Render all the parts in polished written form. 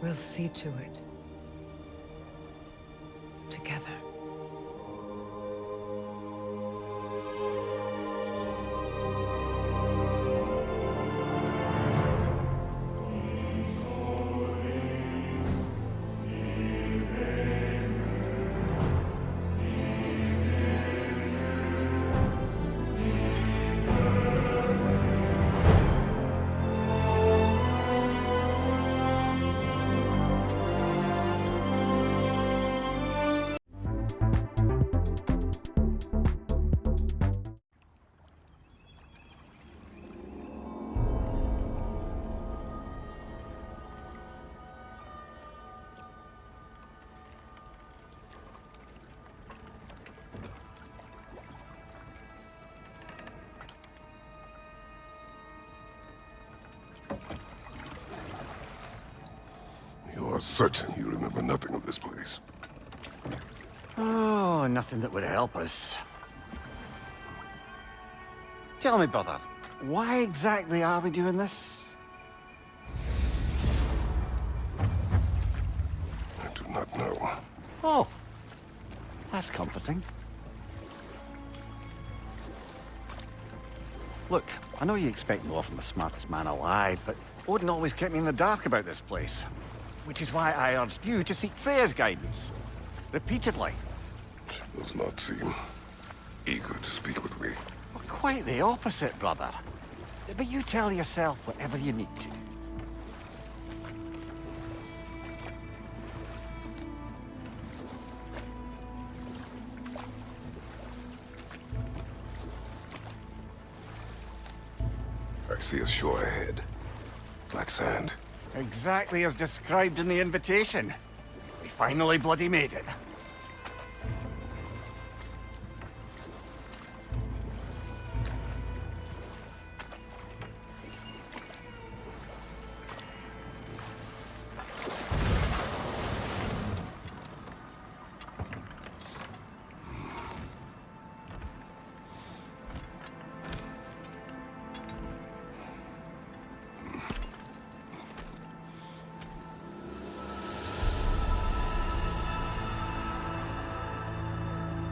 We'll see to it. Together. You are certain you remember nothing of this place? Oh, nothing that would help us. Tell me, brother, why exactly are we doing this? I do not know. Oh, that's comforting. Look, I know you expect more from the smartest man alive, but Odin always kept me in the dark about this place. Which is why I urged you to seek Freya's guidance. Repeatedly. She does not seem eager to speak with me. Well, quite the opposite, brother. But you tell yourself whatever you need to. I see a shore ahead. Black sand. Exactly as described in the invitation. We finally bloody made it.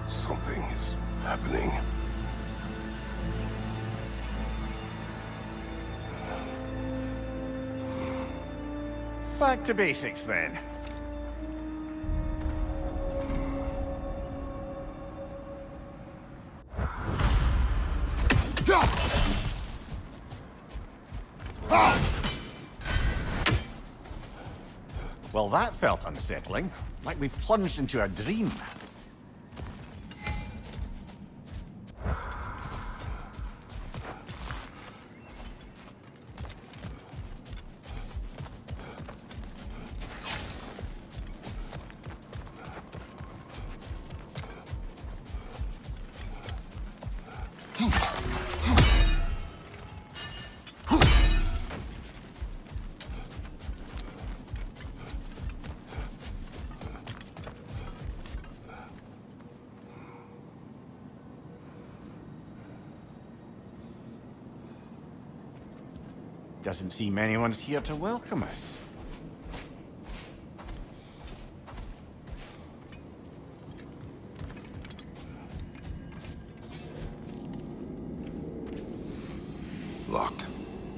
Something is happening. Back to basics, then. Well, that felt unsettling. Like we plunged into a dream. Doesn't seem anyone's here to welcome us. Locked.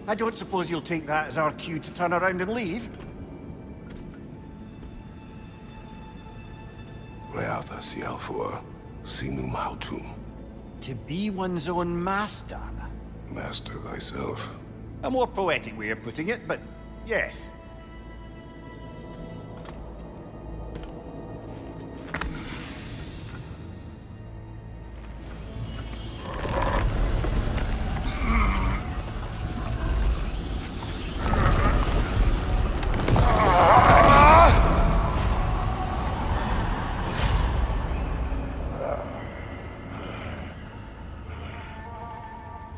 I don't suppose you'll take that as our cue to turn around and leave? Reatha Sialfur, Sinum Hautum. To be one's own master. Master thyself. A more poetic way of putting it, but yes.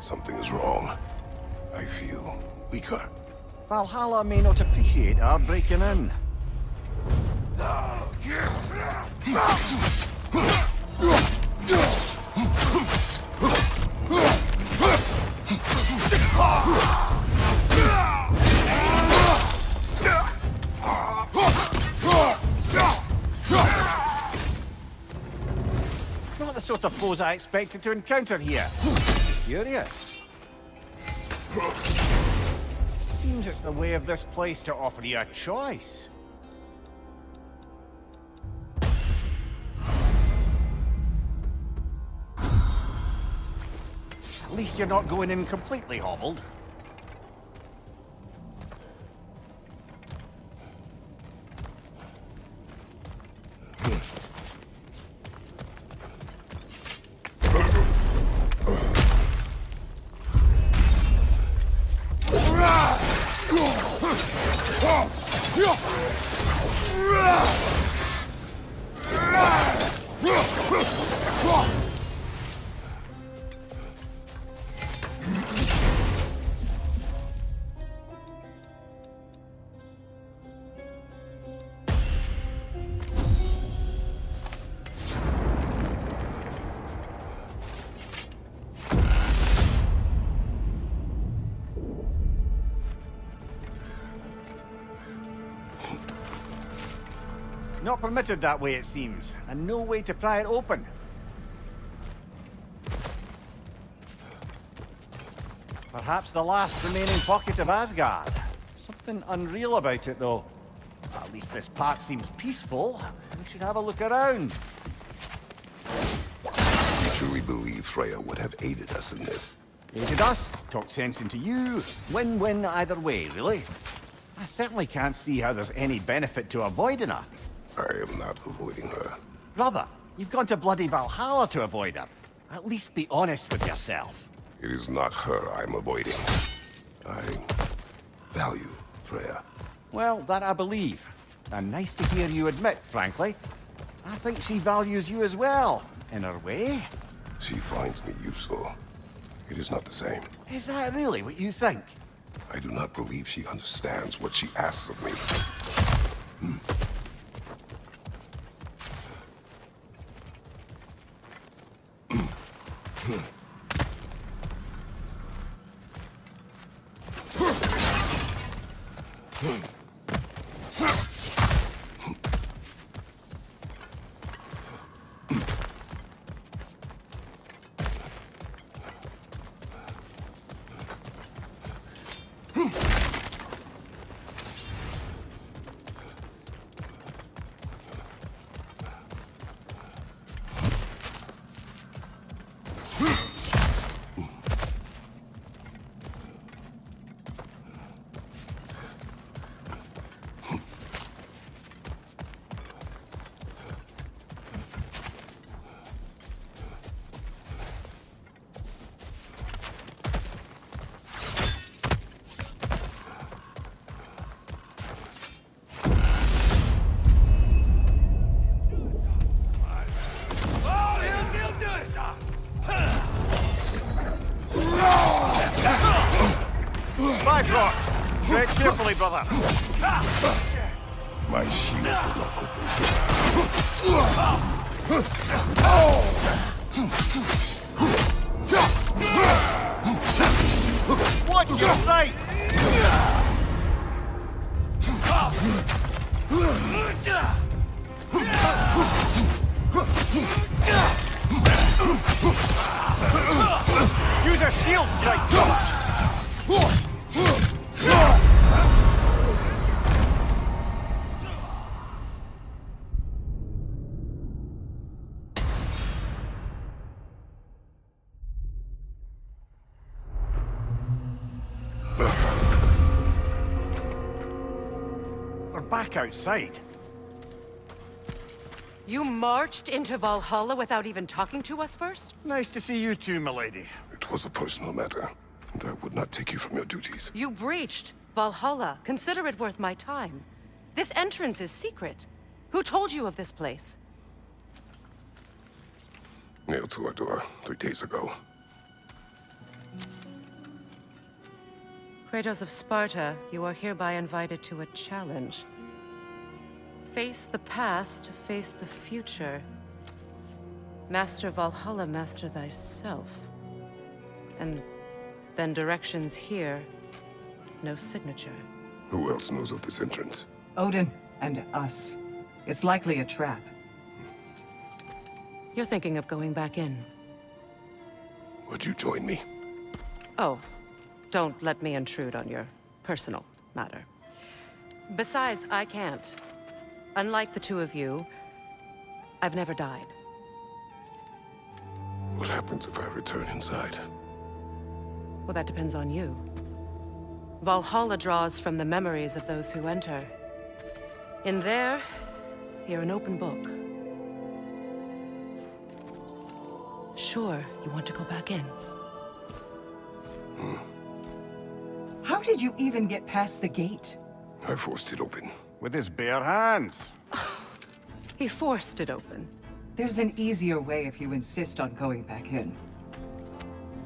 Something is wrong. I feel weaker. Valhalla may not appreciate our breaking in. Not the sort of foes I expected to encounter here. Curious. Seems it's the way of this place to offer you a choice. At least you're not going in completely hobbled. Not permitted that way, it seems, and no way to pry it open. Perhaps the last remaining pocket of Asgard. Something unreal about it, though. At least this part seems peaceful. We should have a look around. You truly believe Freya would have aided us in this? Aided us, talked sense into you. Win-win either way, really. I certainly can't see how there's any benefit to avoiding her. I am not avoiding her. Brother, you've gone to bloody Valhalla to avoid her. At least be honest with yourself. It is not her I'm avoiding. I value Freya. Well, that I believe. And nice to hear you admit, frankly. I think she values you as well, in her way. She finds me useful. It is not the same. Is that really what you think? I do not believe she understands what she asks of me. Ragnarok! Tread carefully, brother. My shield will not open. Watch your right! Use a shield strike! We're back outside. You marched into Valhalla without even talking to us first? Nice to see you too, milady. It was a personal matter, and I would not take you from your duties. You breached Valhalla. Consider it worth my time. This entrance is secret. Who told you of this place? Nailed to our door 3 days ago. Kratos of Sparta, you are hereby invited to a challenge. Face the past, face the future. Master Valhalla, master thyself. And then directions here, no signature. Who else knows of this entrance? Odin and us. It's likely a trap. You're thinking of going back in. Would you join me? Oh, don't let me intrude on your personal matter. Besides, I can't. Unlike the two of you, I've never died. What happens if I return inside? Well, that depends on you. Valhalla draws from the memories of those who enter. In there, you're an open book. Sure, you want to go back in? How did you even get past the gate? I forced it open. With his bare hands. He forced it open. There's an easier way if you insist on going back in.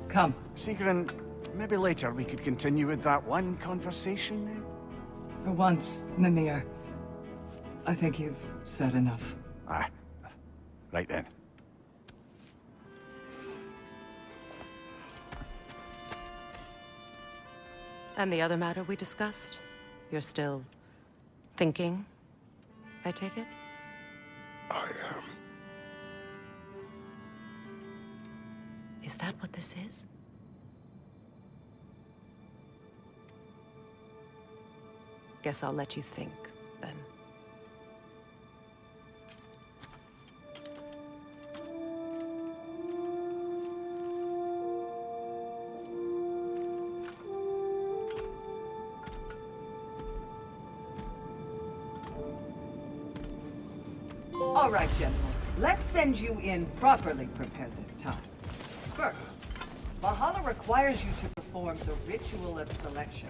Come. Sigrun, maybe later we could continue with that one conversation, eh? For once, Mimir. I think you've said enough. Aye. Right then. And the other matter we discussed? You're still thinking, I take it? I am. Is that what this is? Guess I'll let you think, then. All right, General. Let's send you in properly prepared this time. First, Valhalla requires you to perform the ritual of selection.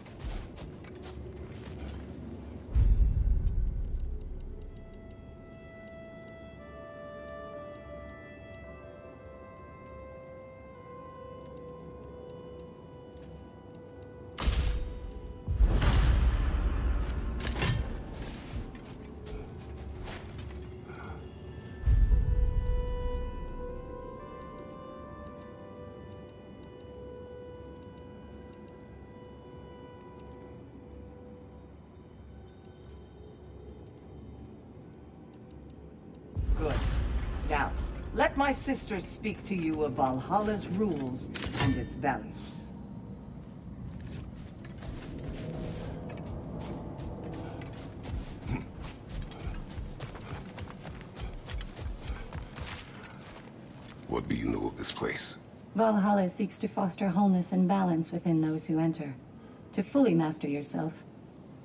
Good. Now, let my sisters speak to you of Valhalla's rules and its values. What do you know of this place? Valhalla seeks to foster wholeness and balance within those who enter. To fully master yourself,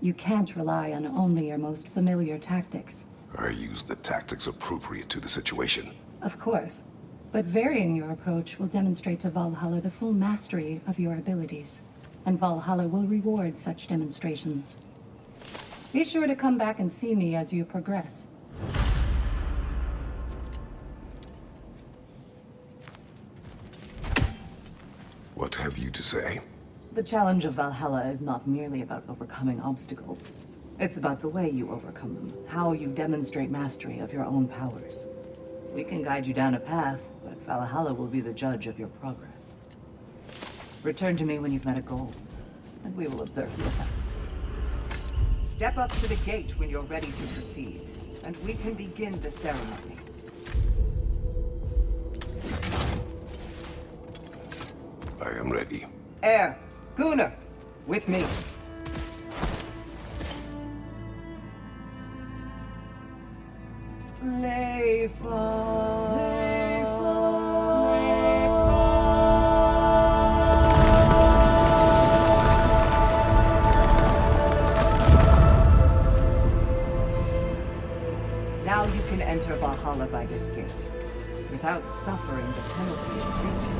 you can't rely on only your most familiar tactics. I use the tactics appropriate to the situation. Of course, but varying your approach will demonstrate to Valhalla the full mastery of your abilities, and Valhalla will reward such demonstrations. Be sure to come back and see me as you progress. What have you to say? The challenge of Valhalla is not merely about overcoming obstacles. It's about the way you overcome them, how you demonstrate mastery of your own powers. We can guide you down a path, but Valhalla will be the judge of your progress. Return to me when you've met a goal, and we will observe the effects. Step up to the gate when you're ready to proceed, and we can begin the ceremony. I am ready. Air, Gunnar, with me. Now you can enter Valhalla by this gate, without suffering the penalty of breaching.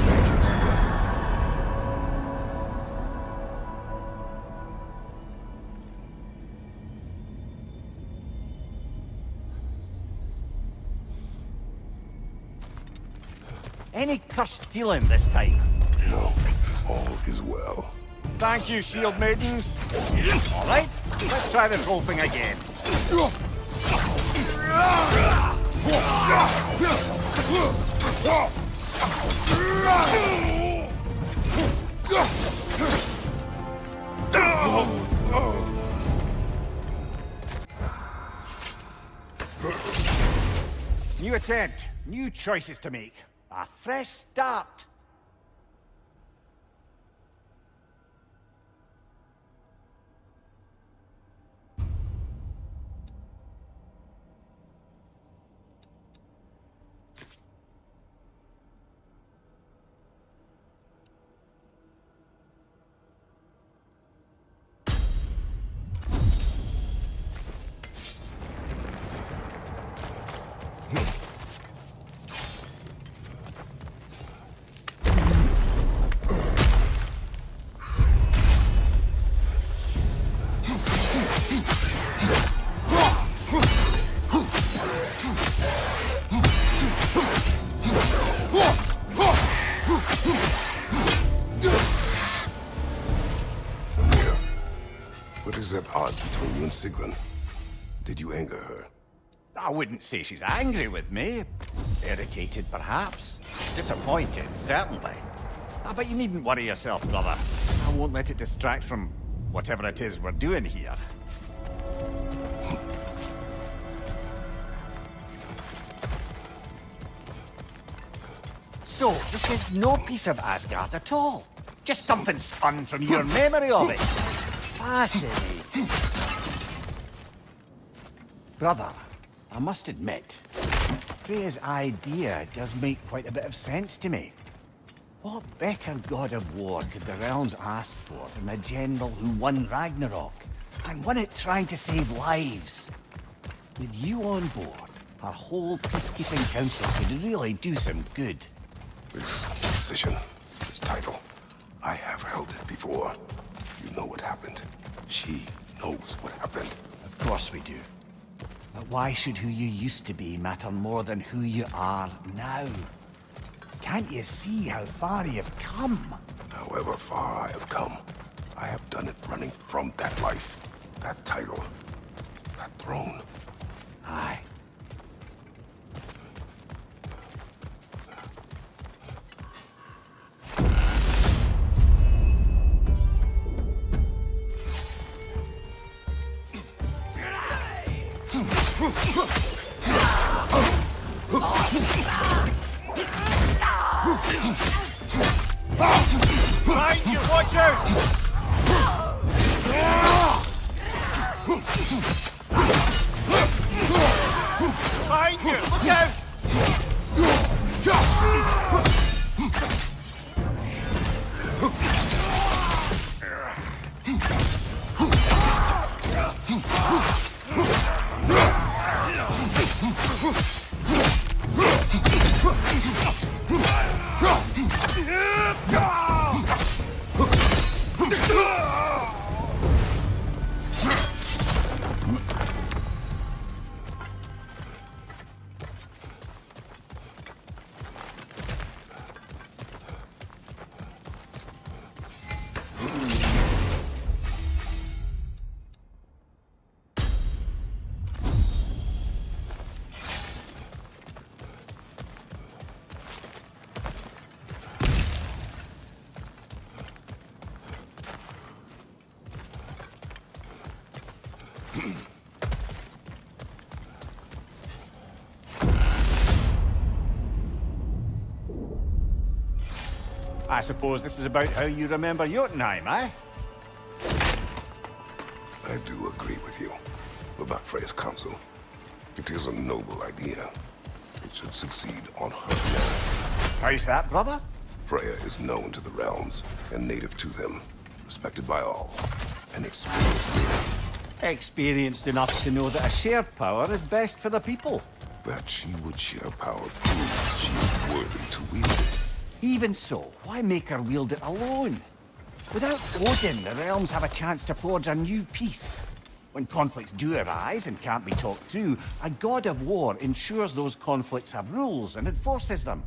Thank you, Sigrun. Any cursed feeling this time? No, all is well. Thank you, shield maidens. All right, let's try this whole thing again. New attempt, new choices to make. A fresh start. What is at odds between you and Sigrun? Did you anger her? I wouldn't say she's angry with me. Irritated, perhaps. Disappointed, certainly. But you needn't worry yourself, brother. I won't let it distract from whatever it is we're doing here. So, this is no piece of Asgard at all. Just something spun from your memory of it. Fascinating. Brother, I must admit, Freya's idea does make quite a bit of sense to me. What better god of war could the realms ask for than the general who won Ragnarok, and won it trying to save lives? With you on board, our whole peacekeeping council could really do some good. This position, this title, I have held it before. You know what happened. She knows what happened. Of course we do. But why should who you used to be matter more than who you are now? Can't you see how far you've come? However far I have come, I have done it running from that life, that title, that throne. Aye. Behind you, watch out! Behind you, look out! I suppose this is about how you remember Jotunheim, eh? I do agree with you about Freya's council. It is a noble idea. It should succeed on her merits. How's that, brother? Freya is known to the realms and native to them, respected by all, and experienced leader. Experienced enough to know that a shared power is best for the people. That she would share power proves she is worthy to wield it. Even so, why make her wield it alone? Without Odin, the realms have a chance to forge a new peace. When conflicts do arise and can't be talked through, a god of war ensures those conflicts have rules and enforces them.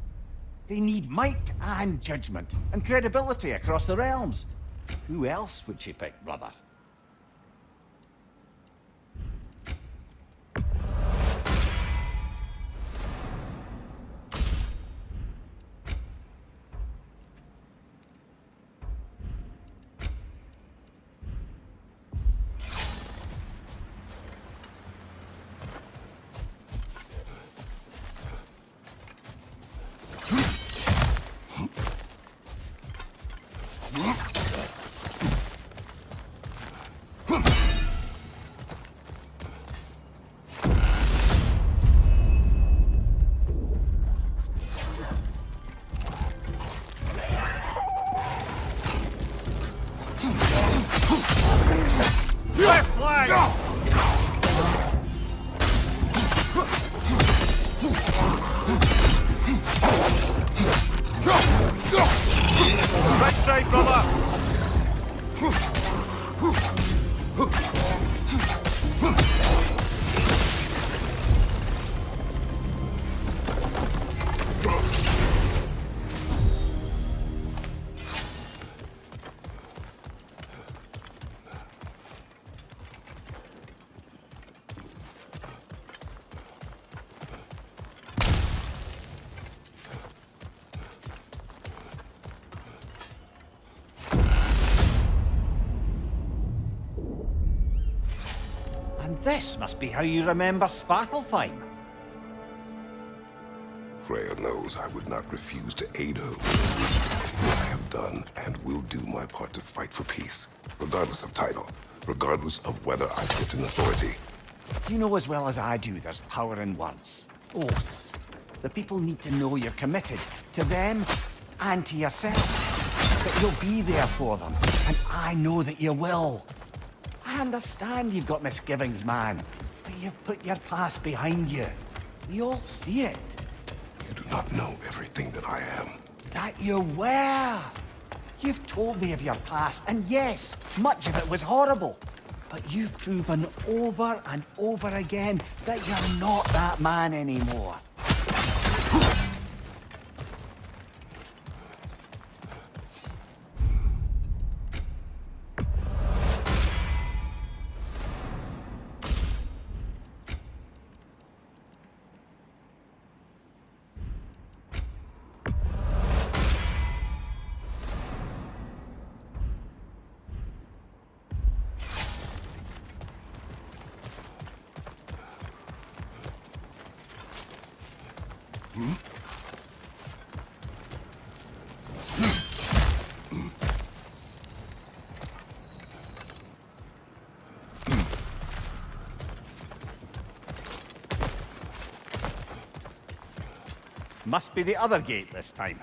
They need might and judgment, and credibility across the realms. Who else would she pick, brother? And this must be how you remember Svartalfheim. Freya knows I would not refuse to aid her. I have done and will do my part to fight for peace, regardless of title, regardless of whether I sit in authority. You know as well as I do there's power in words. Oaths. The people need to know you're committed. To them, and to yourself. That you'll be there for them. And I know that you will. I understand you've got misgivings, man. But you've put your past behind you. We all see it. You do not know everything that I am. That you were. You've told me of your past, and yes, much of it was horrible. But you've proven over and over again that you're not that man anymore. Must be the other gate this time.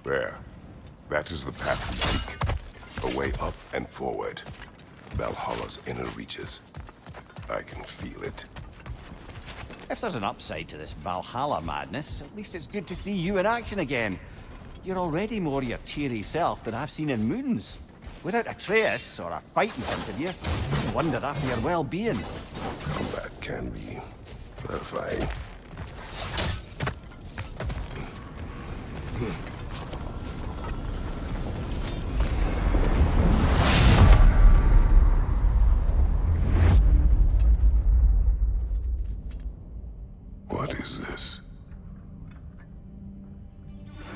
There. That is the path we seek. A way up and forward. Valhalla's inner reaches. I can feel it. If there's an upside to this Valhalla madness, at least it's good to see you in action again. You're already more your cheery self than I've seen in moons. Without Atreus, or a fight in front of you, I wonder after your well-being. Combat can be clarifying. What is this?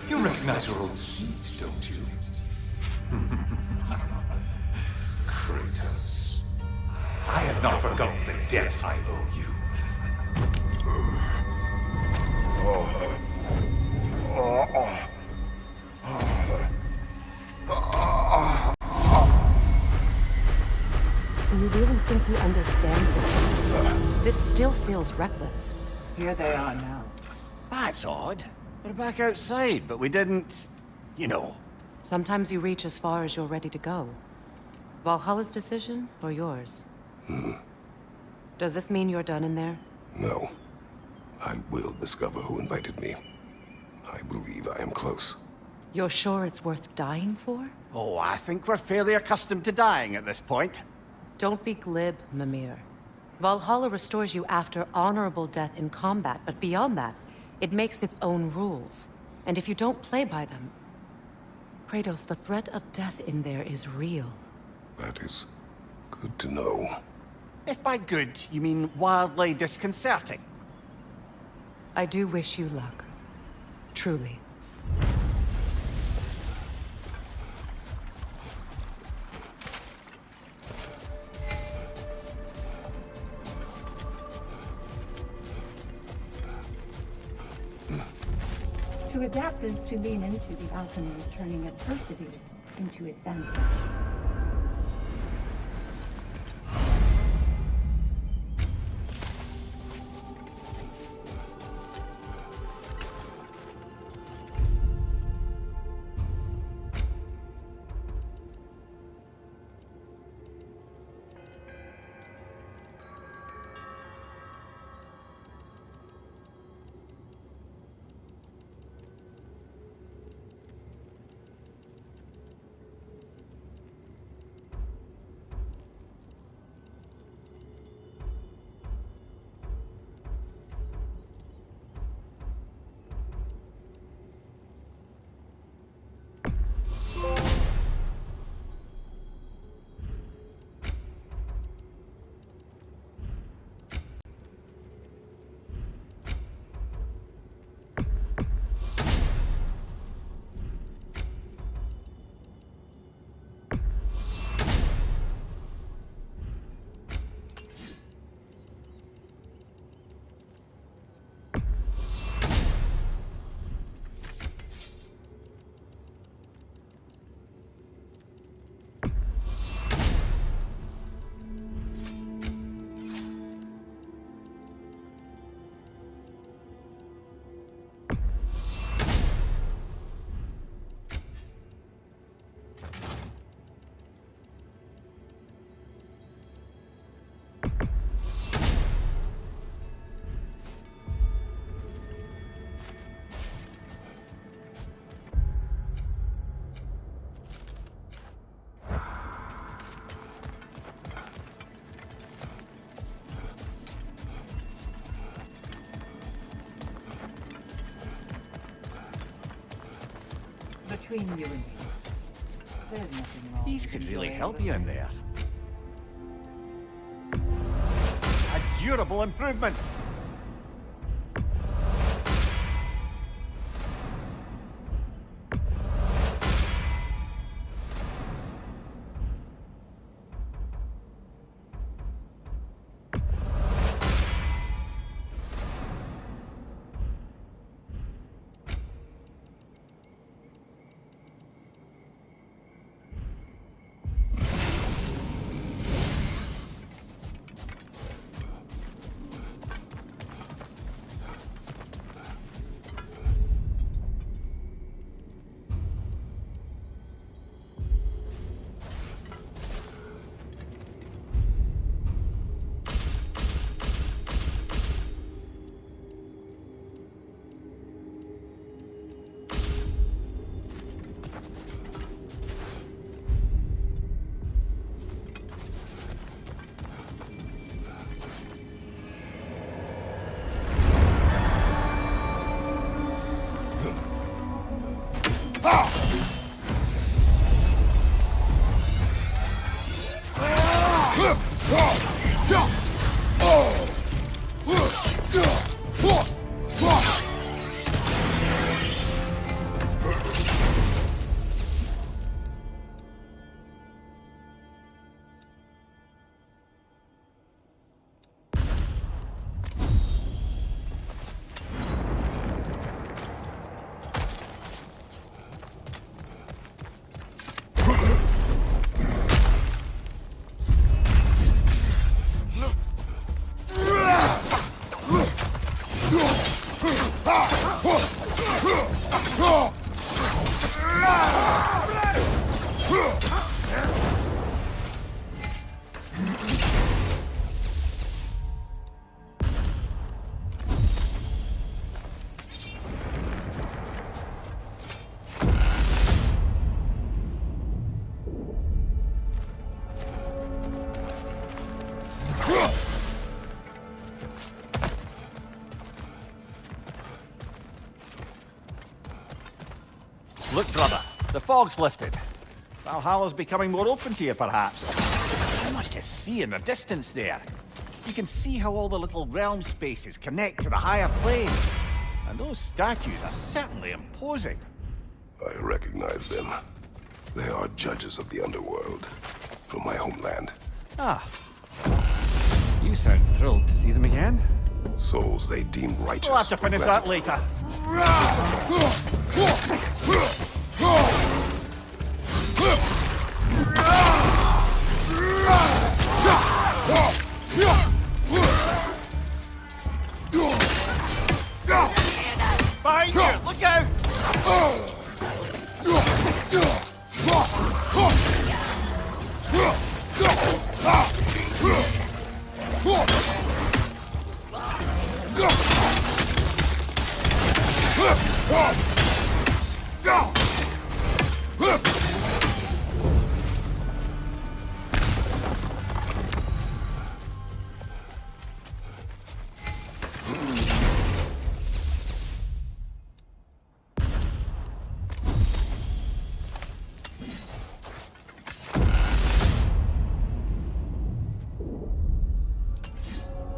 You recognize your old seat, don't you? Kratos. I have not forgotten the debt I owe you. Do you really think he understands this? This still feels reckless. Here they are now. That's odd. We're back outside, but we didn't... you know. Sometimes you reach as far as you're ready to go. Valhalla's decision, or yours? Does this mean you're done in there? No. I will discover who invited me. I believe I am close. You're sure it's worth dying for? Oh, I think we're fairly accustomed to dying at this point. Don't be glib, Mimir. Valhalla restores you after honorable death in combat, but beyond that, it makes its own rules. And if you don't play by them... Kratos, the threat of death in there is real. That is good to know. If by good, you mean wildly disconcerting. I do wish you luck. Truly. To adapt is to lean into the alchemy of turning adversity into advantage. Between you and me, there's nothing wrong. These could really enjoying help the you in there. A durable improvement. Look, brother, the fog's lifted. Valhalla's becoming more open to you, perhaps. So much to see in the distance there. You can see how all the little realm spaces connect to the higher plane. And those statues are certainly imposing. I recognize them. They are judges of the underworld from my homeland. Ah. You sound thrilled to see them again. Souls they deem righteous. We'll have to finish that later. Behind you! Look out!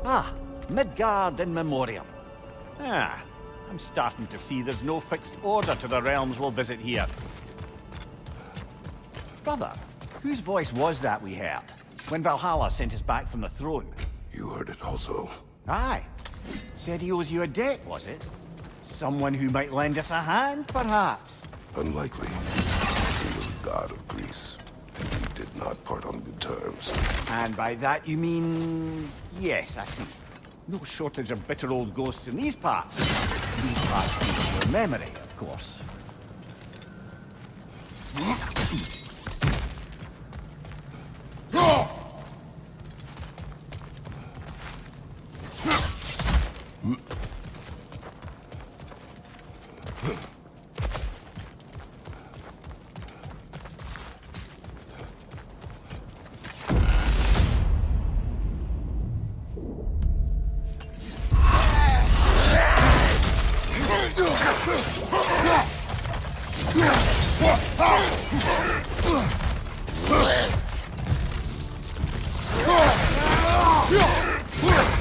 Ah, Midgard in memoriam. Ah, I'm starting to see there's no fixed order to the realms we'll visit here. Brother, whose voice was that we heard when Valhalla sent us back from the throne? You heard it also. Aye. Said he owes you a debt, was it? Someone who might lend us a hand, perhaps? Unlikely. He was god of Greece. We did not part on good terms. And by that you mean... Yes, I see. No shortage of bitter old ghosts in these parts. These parts being your memory, of course.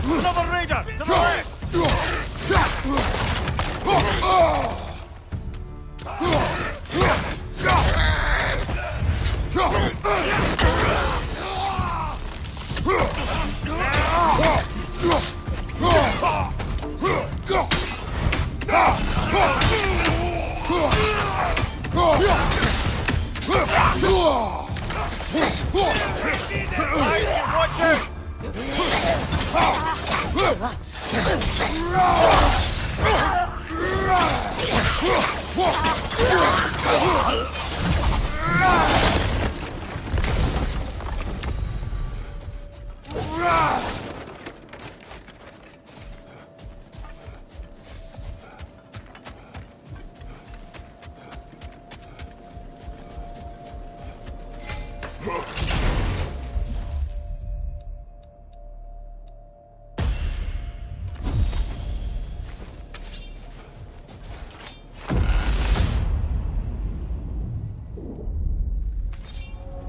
Another raider! To the left! Watch out!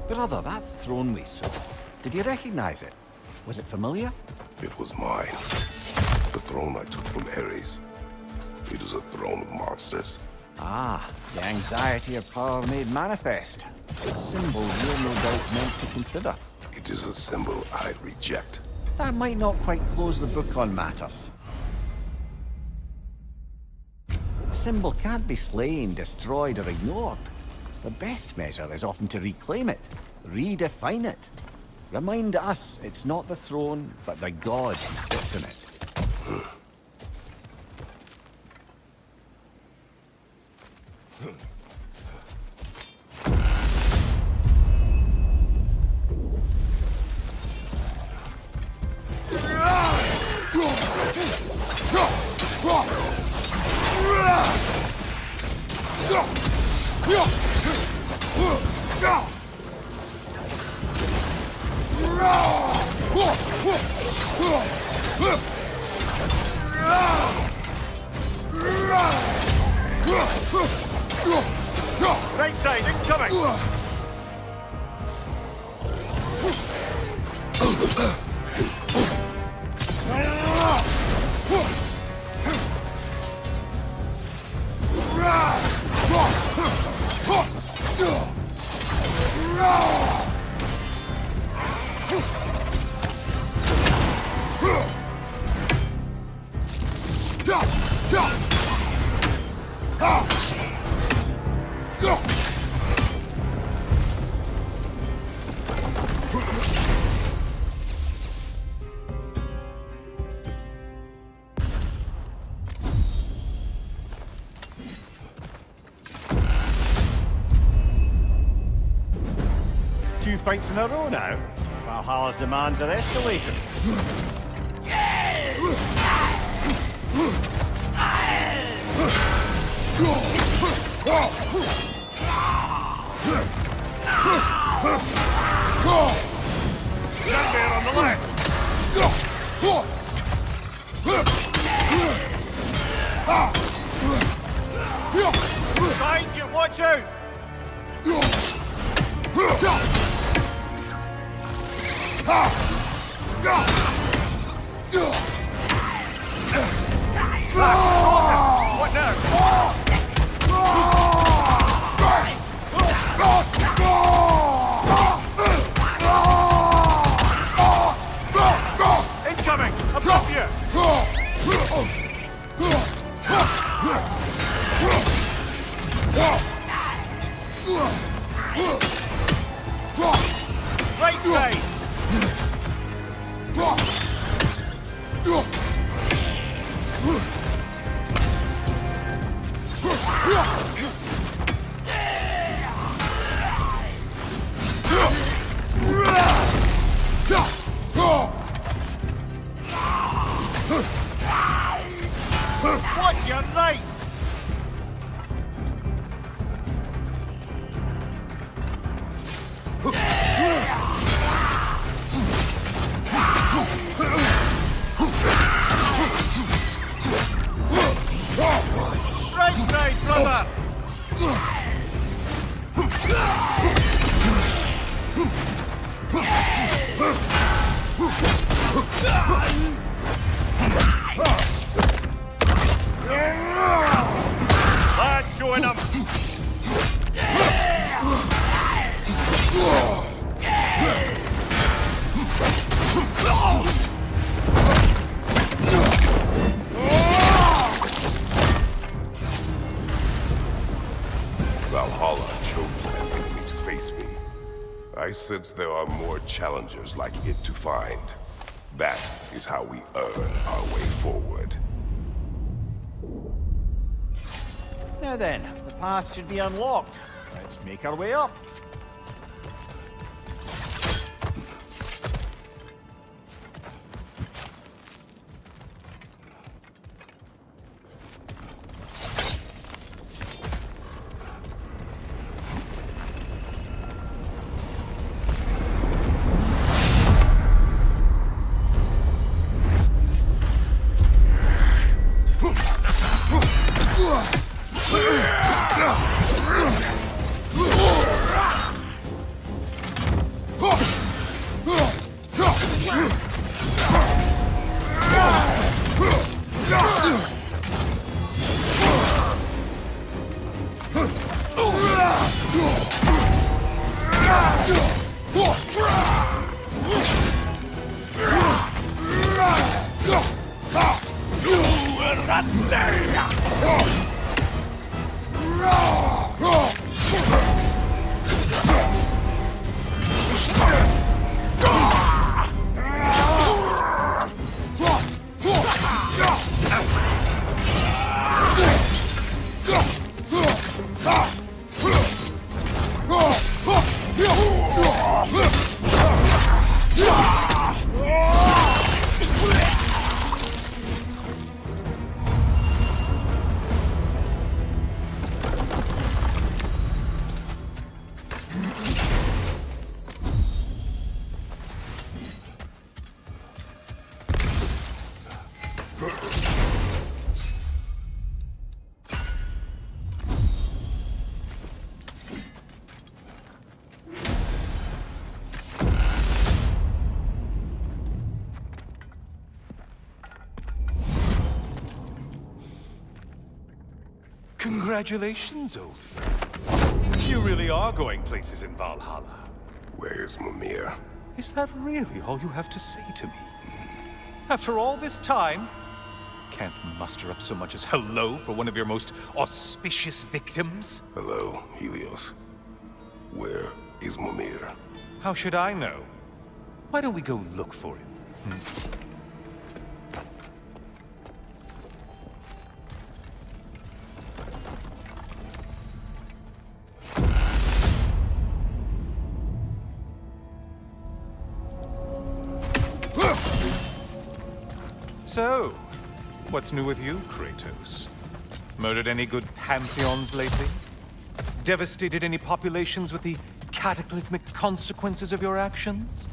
Brother, that throne we saw, did you recognize it? Was it familiar? It was mine. The throne I took from Ares. It is a throne of monsters. Ah, the anxiety of power made manifest. A symbol you're no doubt meant to consider. It is a symbol I reject. That might not quite close the book on matters. A symbol can't be slain, destroyed, or ignored. The best measure is often to reclaim it, redefine it. Remind us it's not the throne, but the god who sits in it. Right side, incoming! Two fights in a row now. Valhalla's demands are escalating. Nightmare on the left! Behind you, watch out! What now? Incoming! Above you! Right side! Watch your right! Right side, brother! That's showing up! Valhalla chose an enemy to face me. I sense there are more challengers like it to find. That is how we earn our way forward. Now then, the path should be unlocked. Let's make our way up. Congratulations, old friend. You really are going places in Valhalla. Where's Mimir? Is that really all you have to say to me? After all this time, can't muster up so much as hello for one of your most auspicious victims? Hello, Helios. Where is Mimir? How should I know? Why don't we go look for him? So, what's new with you, Kratos? Murdered any good pantheons lately? Devastated any populations with the cataclysmic consequences of your actions?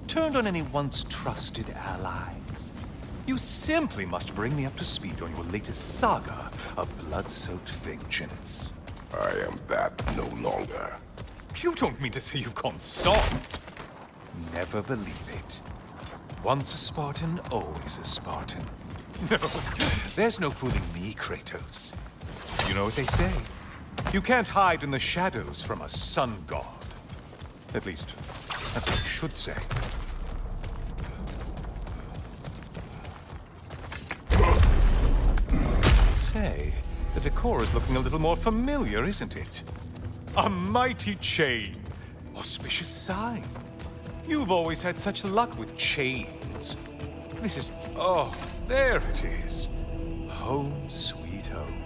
Turned on any once trusted allies? You simply must bring me up to speed on your latest saga of blood-soaked vengeance. I am that no longer. You don't mean to say you've gone soft? Never believe it. Once a Spartan, always a Spartan. No, there's no fooling me, Kratos. You know what they say? You can't hide in the shadows from a sun god. At least, that's what you should say. Say, the decor is looking a little more familiar, isn't it? A mighty chain. Auspicious sign. You've always had such luck with chains. This is... oh, there it is. Home sweet home.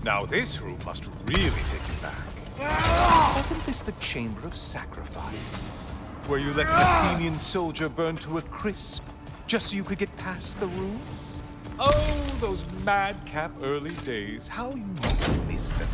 Now this room must really take you back. Wasn't this the Chamber of Sacrifice? Where you let an Athenian soldier burn to a crisp, just so you could get past the room? Oh, those madcap early days. How you must miss them.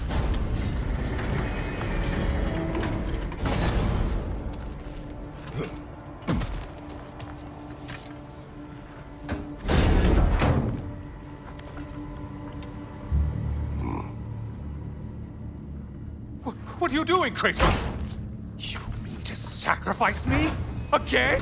What are you doing, Kratos? You mean to sacrifice me? Again?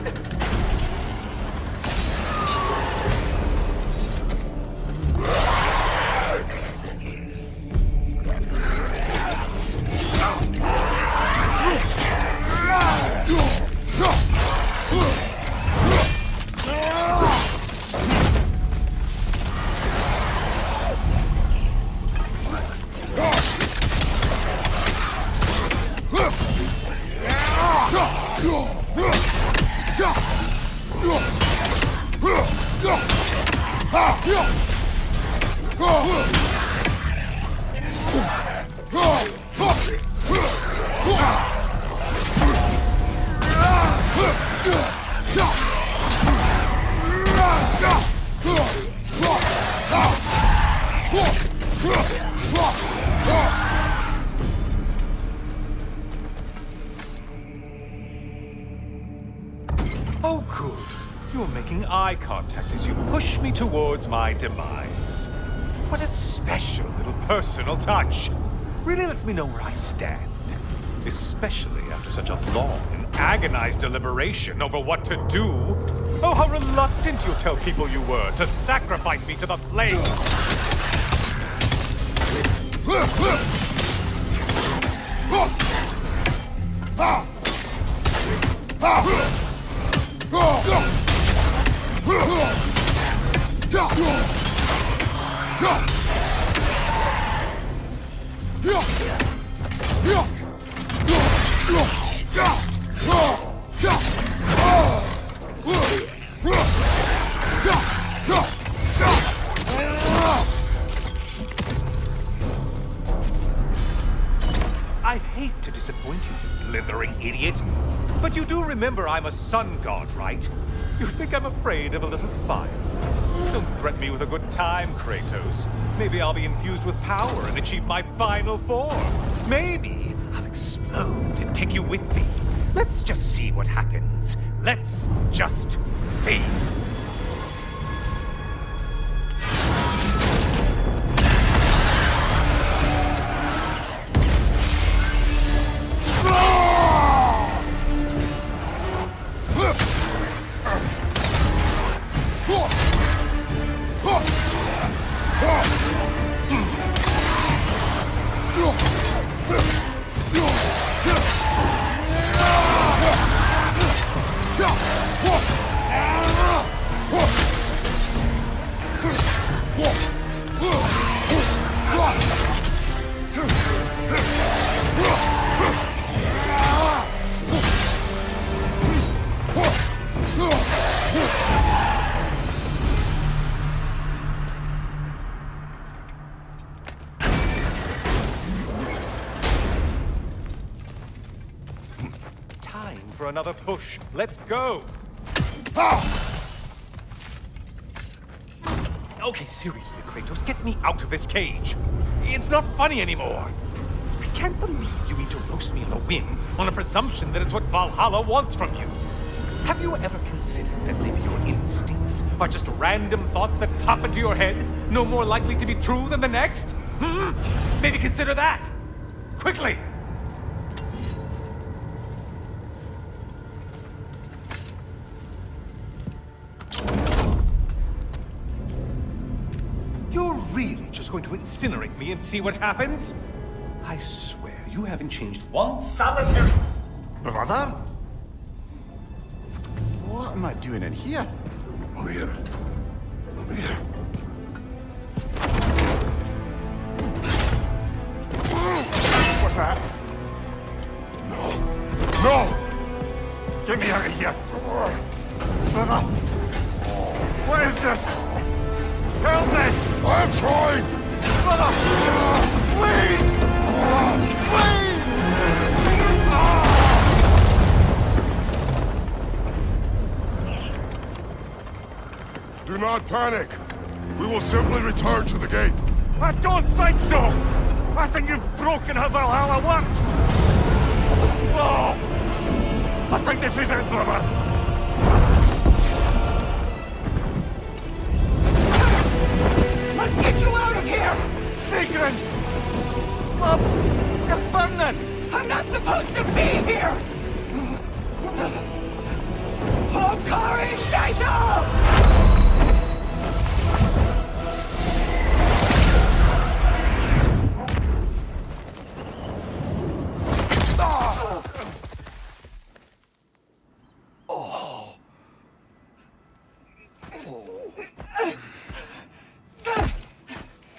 Oh, good. You're making eye contact as you push me towards my demise. What a special little personal touch. Really lets me know where I stand. Especially after such a long and agonized deliberation over what to do. Oh, how reluctant you'll tell people you were to sacrifice me to the flames. I hate to disappoint you, blithering idiot. But you do remember I'm a sun god, right? You think I'm afraid of a little fire? Don't threaten me with a good time, Kratos. Maybe I'll be infused with power and achieve my final form. Maybe I'll explode and take you with me. Let's just see what happens. Let's just see. Time for another push. Let's go! Okay, seriously, Kratos, get me out of this cage. It's not funny anymore. I can't believe you mean to roast me on a whim, on a presumption that it's what Valhalla wants from you. Have you ever considered that maybe your instincts are just random thoughts that pop into your head, no more likely to be true than the next? Hmm? Maybe consider that! Quickly! You're really just going to incinerate me and see what happens? I swear, you haven't changed one solitary... Brother? What am I doing in here? Over here. Over here. What's that? No. No! Get me out of here! Brother! What is this? Help me! I'm trying! Brother! Please! Please! Do not panic. We will simply return to the gate. I don't think so! I think you've broken how Valhalla works! Oh! I think this is it, brother! Let's get you out of here! Sigrun! Mom! You're burning! I'm not supposed to be here! Oh, Kari! Naito!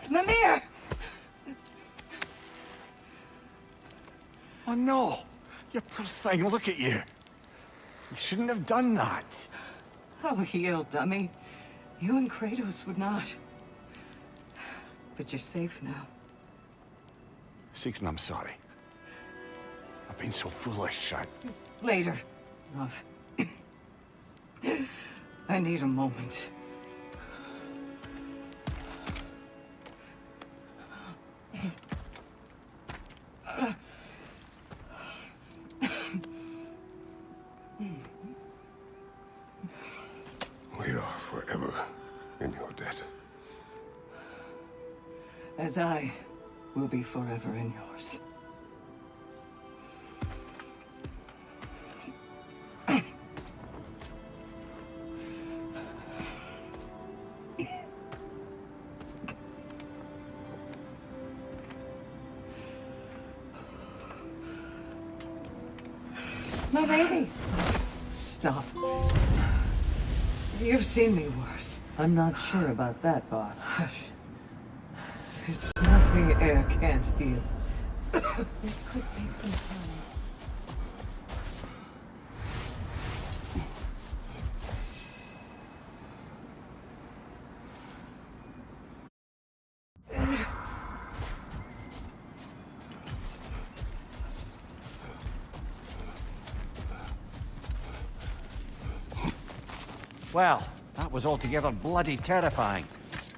Mimir! Oh no! You poor thing, look at you. You shouldn't have done that. Oh, heal, dummy. You and Kratos would not. But you're safe now. Sigrun, I'm sorry. I've been so foolish. Later, love. I need a moment. We are forever in your debt. As I will be forever in yours. My lady! Stop. You've seen me worse. I'm not sure about that, boss. Hush. It's nothing air can't heal. This could take some time. Well, that was altogether bloody terrifying.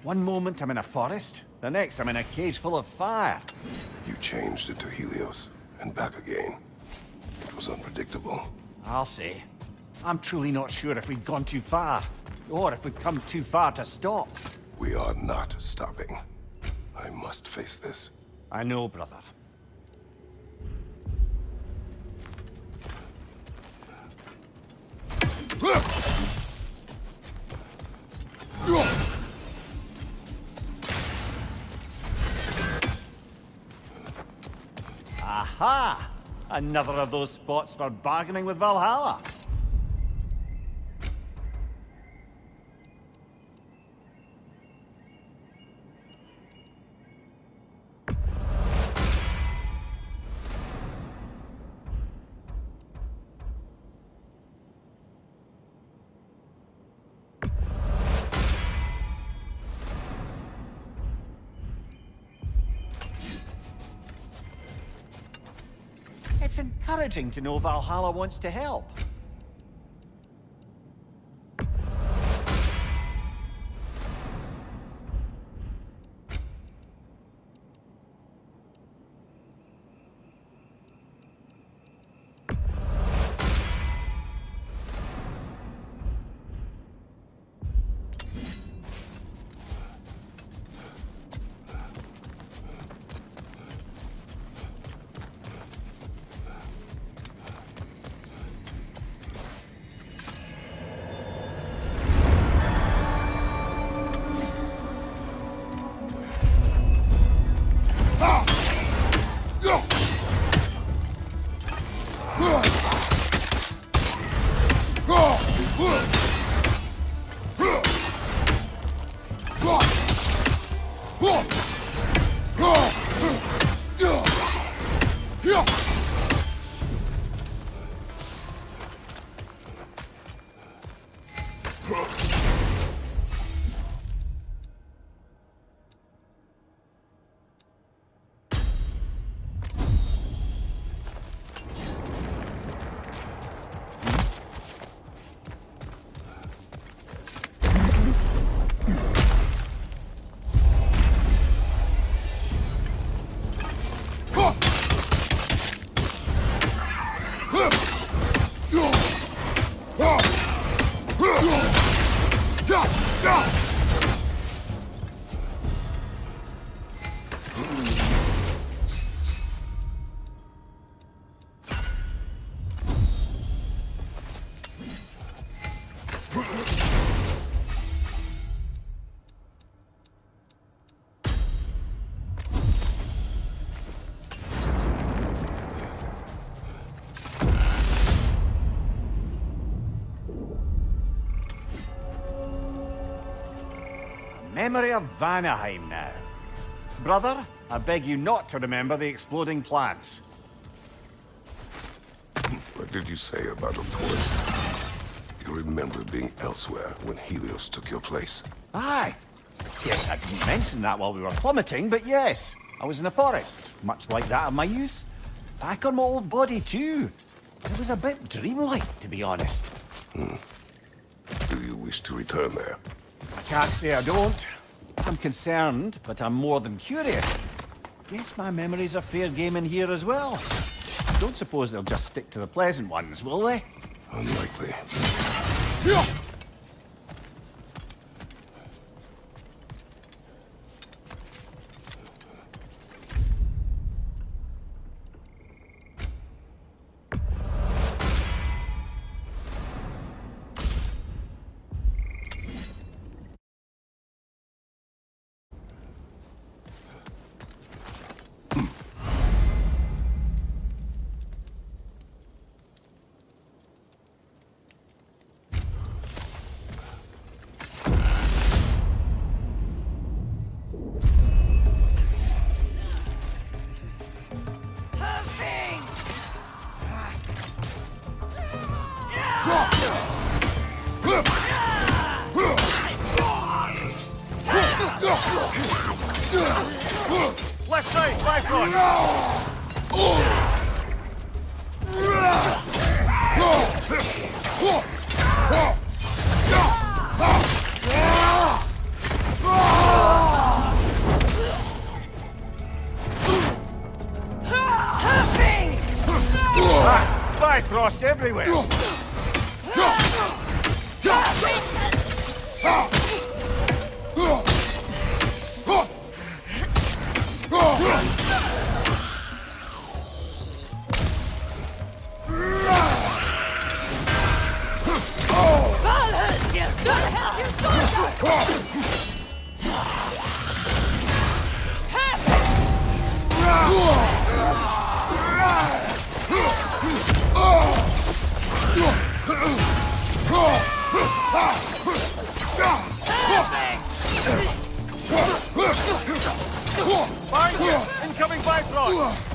One moment I'm in a forest, the next I'm in a cage full of fire. You changed into Helios, and back again. It was unpredictable. I'll say. I'm truly not sure if we've gone too far, or if we've come too far to stop. We are not stopping. I must face this. I know, brother. Aha! Another of those spots for bargaining with Valhalla. It's encouraging to know Valhalla wants to help. Memory of Vanaheim now. Brother, I beg you not to remember the exploding plants. What did you say about a forest? You remember being elsewhere when Helios took your place? Aye. Yes, I didn't mention that while we were plummeting, but yes. I was in a forest, much like that of my youth. Back on my old body, too. It was a bit dreamlike, to be honest. Do you wish to return there? I can't say I don't. I'm concerned, but I'm more than curious. Guess my memories are fair game in here as well. Don't suppose they'll just stick to the pleasant ones, will they? Unlikely. Left side, left one! Bifrost everywhere! Find you! Incoming Bifrost!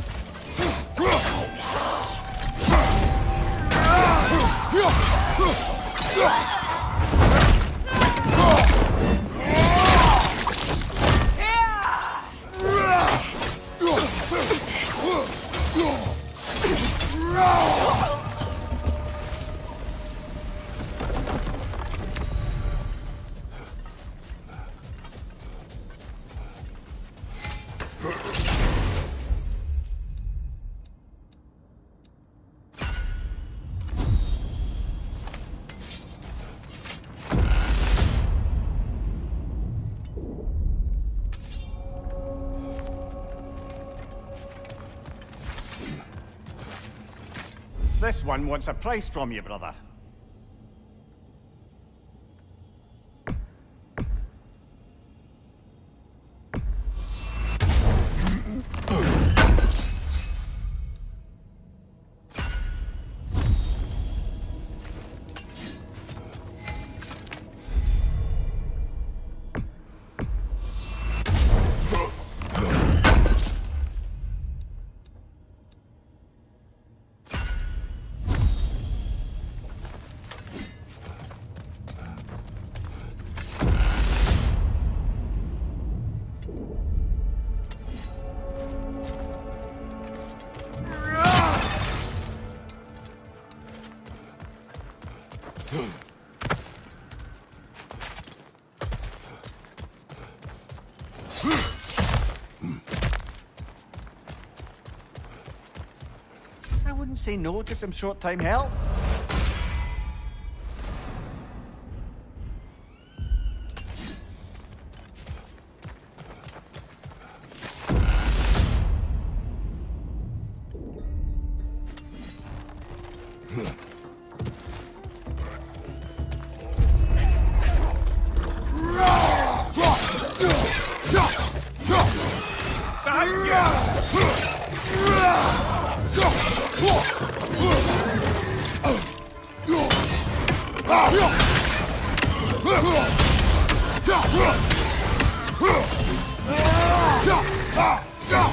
This one wants a price from you, brother. I wouldn't say no to some short-time help.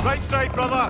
Right side, brother!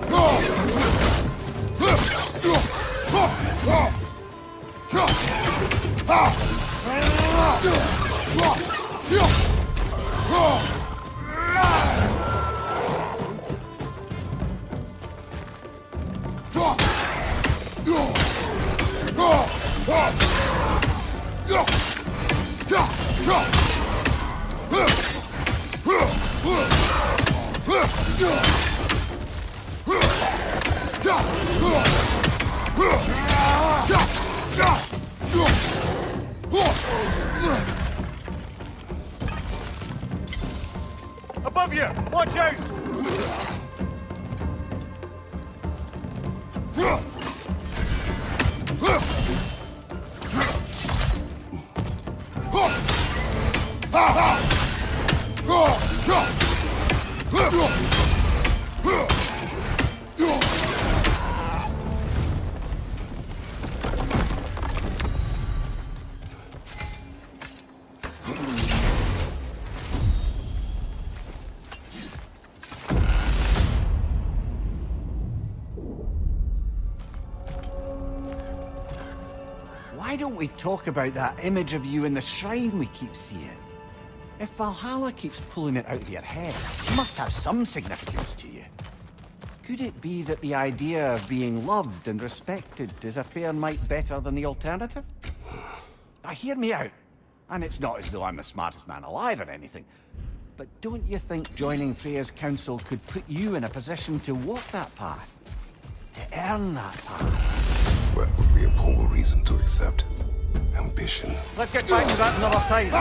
Above you! Watch out! Why don't we talk about that image of you in the shrine we keep seeing? If Valhalla keeps pulling it out of your head, it must have some significance to you. Could it be that the idea of being loved and respected is a fair mite better than the alternative? Now hear me out. And it's not as though I'm the smartest man alive or anything. But don't you think joining Freya's council could put you in a position to walk that path? To earn that path? That would be a poor reason to accept. Ambition. Let's get back to that another time.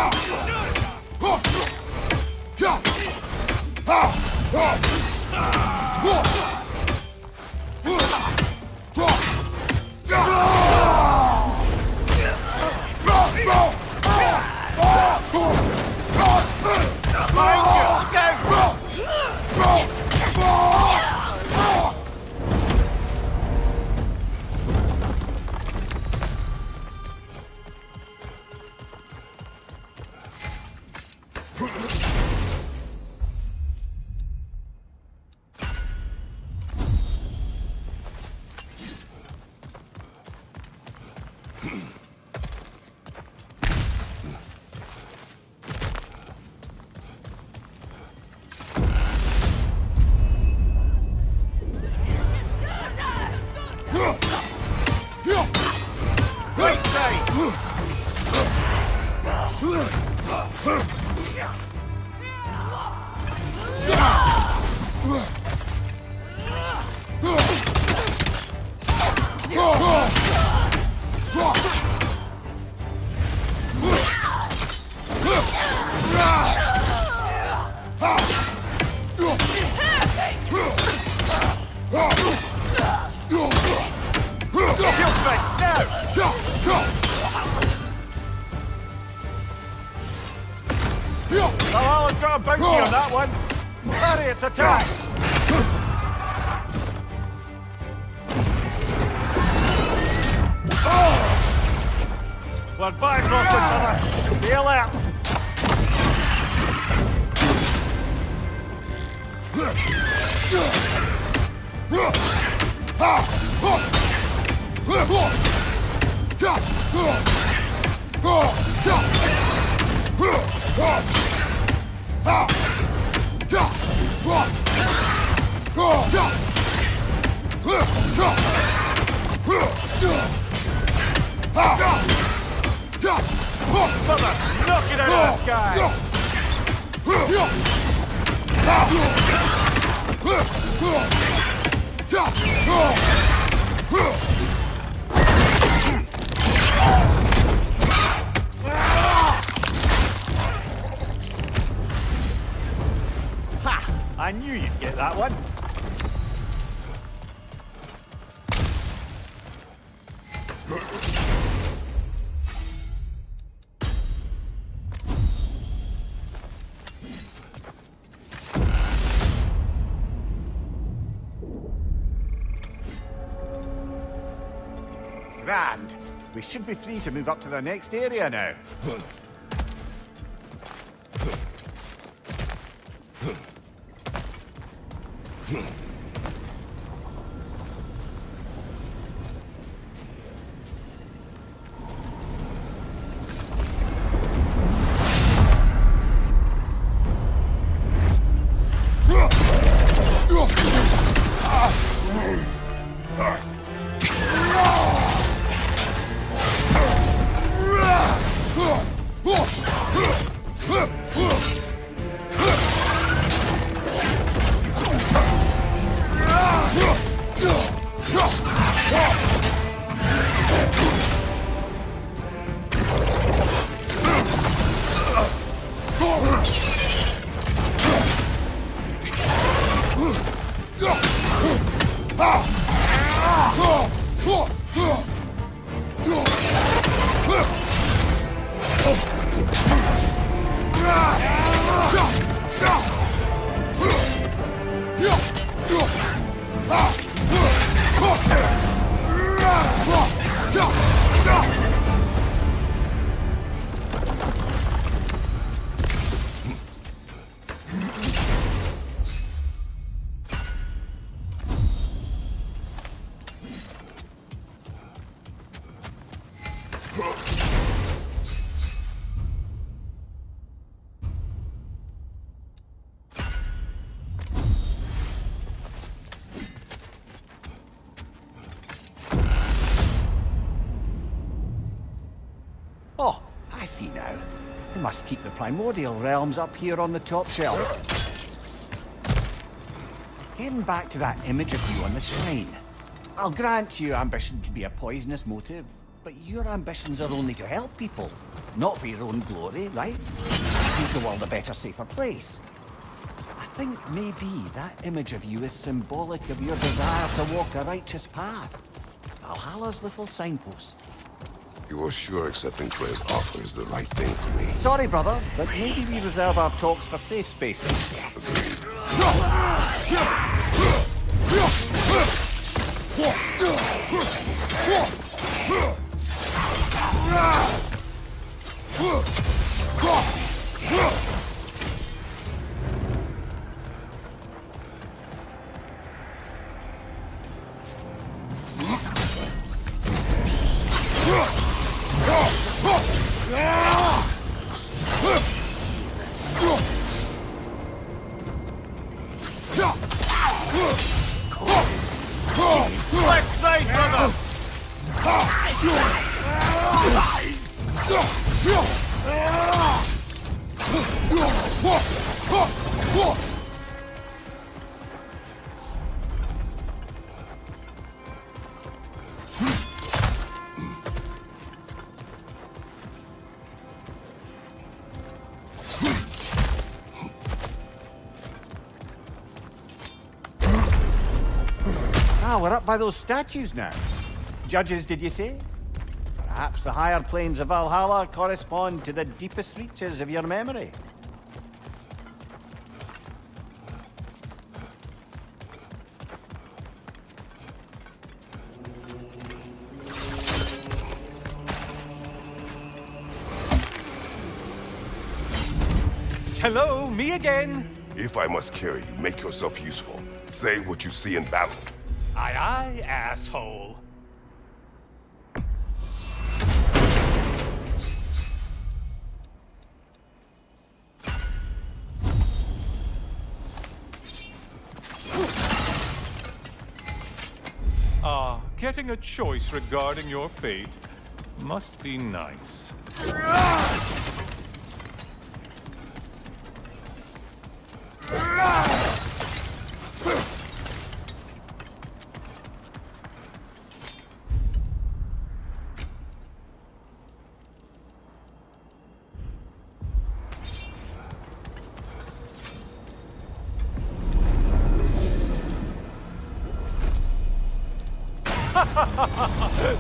Valhalla's got a bounty on that one. Hurry, it's attack! We're advised off each other. Be alert! Mother, knock it out of the sky! Ha! I knew you'd get that one. Grand. We should be free to move up to the next area now. Oh, I see now. We must keep the primordial realms up here on the top shelf. Getting back to that image of you on the shrine. I'll grant you ambition can be a poisonous motive, but your ambitions are only to help people, not for your own glory, right? Make the world a better, safer place. I think maybe that image of you is symbolic of your desire to walk a righteous path. Valhalla's little signpost. You are sure accepting Freya's offer is the right thing for me? Sorry, brother, but maybe we reserve our talks for safe spaces. Left side, brother! Ah, we're up by those statues now. Judges, did you say? Perhaps the higher planes of Valhalla correspond to the deepest reaches of your memory. Hello, me again. If I must carry you, make yourself useful. Say what you see in battle. Aye, aye, asshole. Ah, getting a choice regarding your fate must be nice.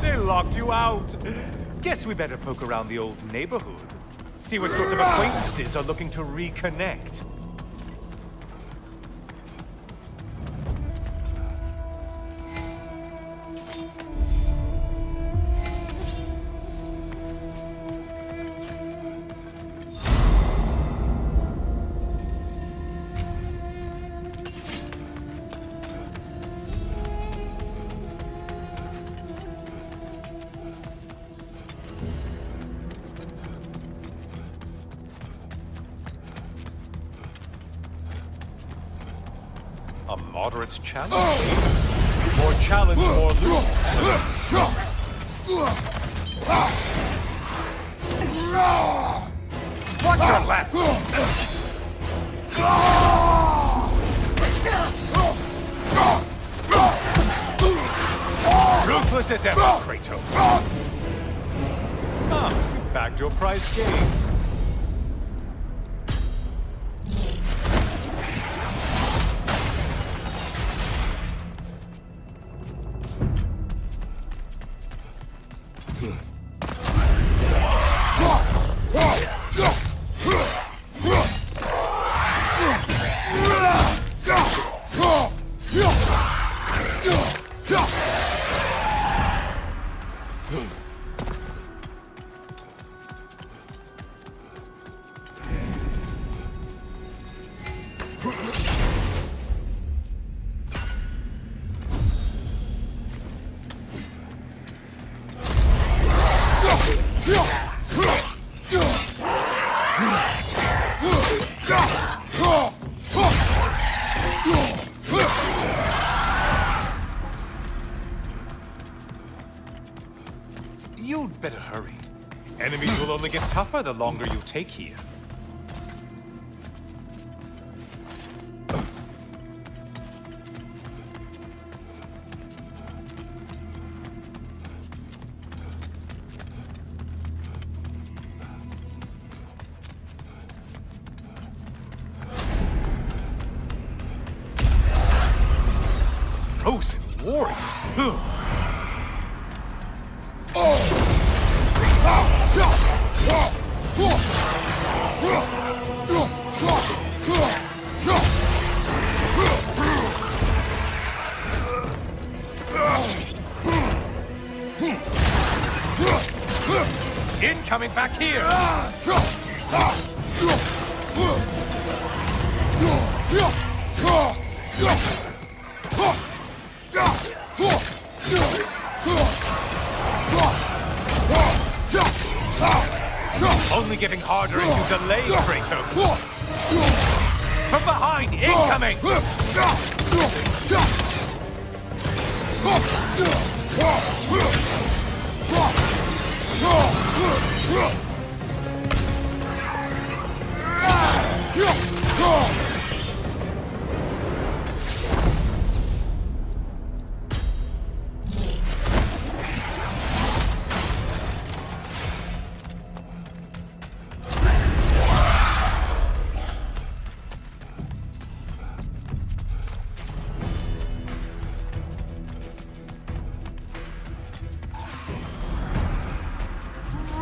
They locked you out. Guess we better poke around the old neighborhood. See what sort of acquaintances are looking to reconnect. A moderate challenge? More challenge, more loot. Watch your left! Ruthless as ever, Kratos. Ah, you bagged your prize game. You'd better hurry. Enemies will only get tougher the longer you take here. chosen warriors. Ugh. Incoming back here! Only getting harder as you delay, Kratos! From behind, incoming!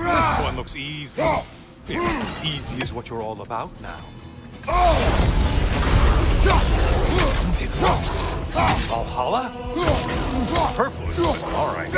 This one looks easy. If easy is what you're all about now. Did Rose? Valhalla? Seems superfluous, but alright.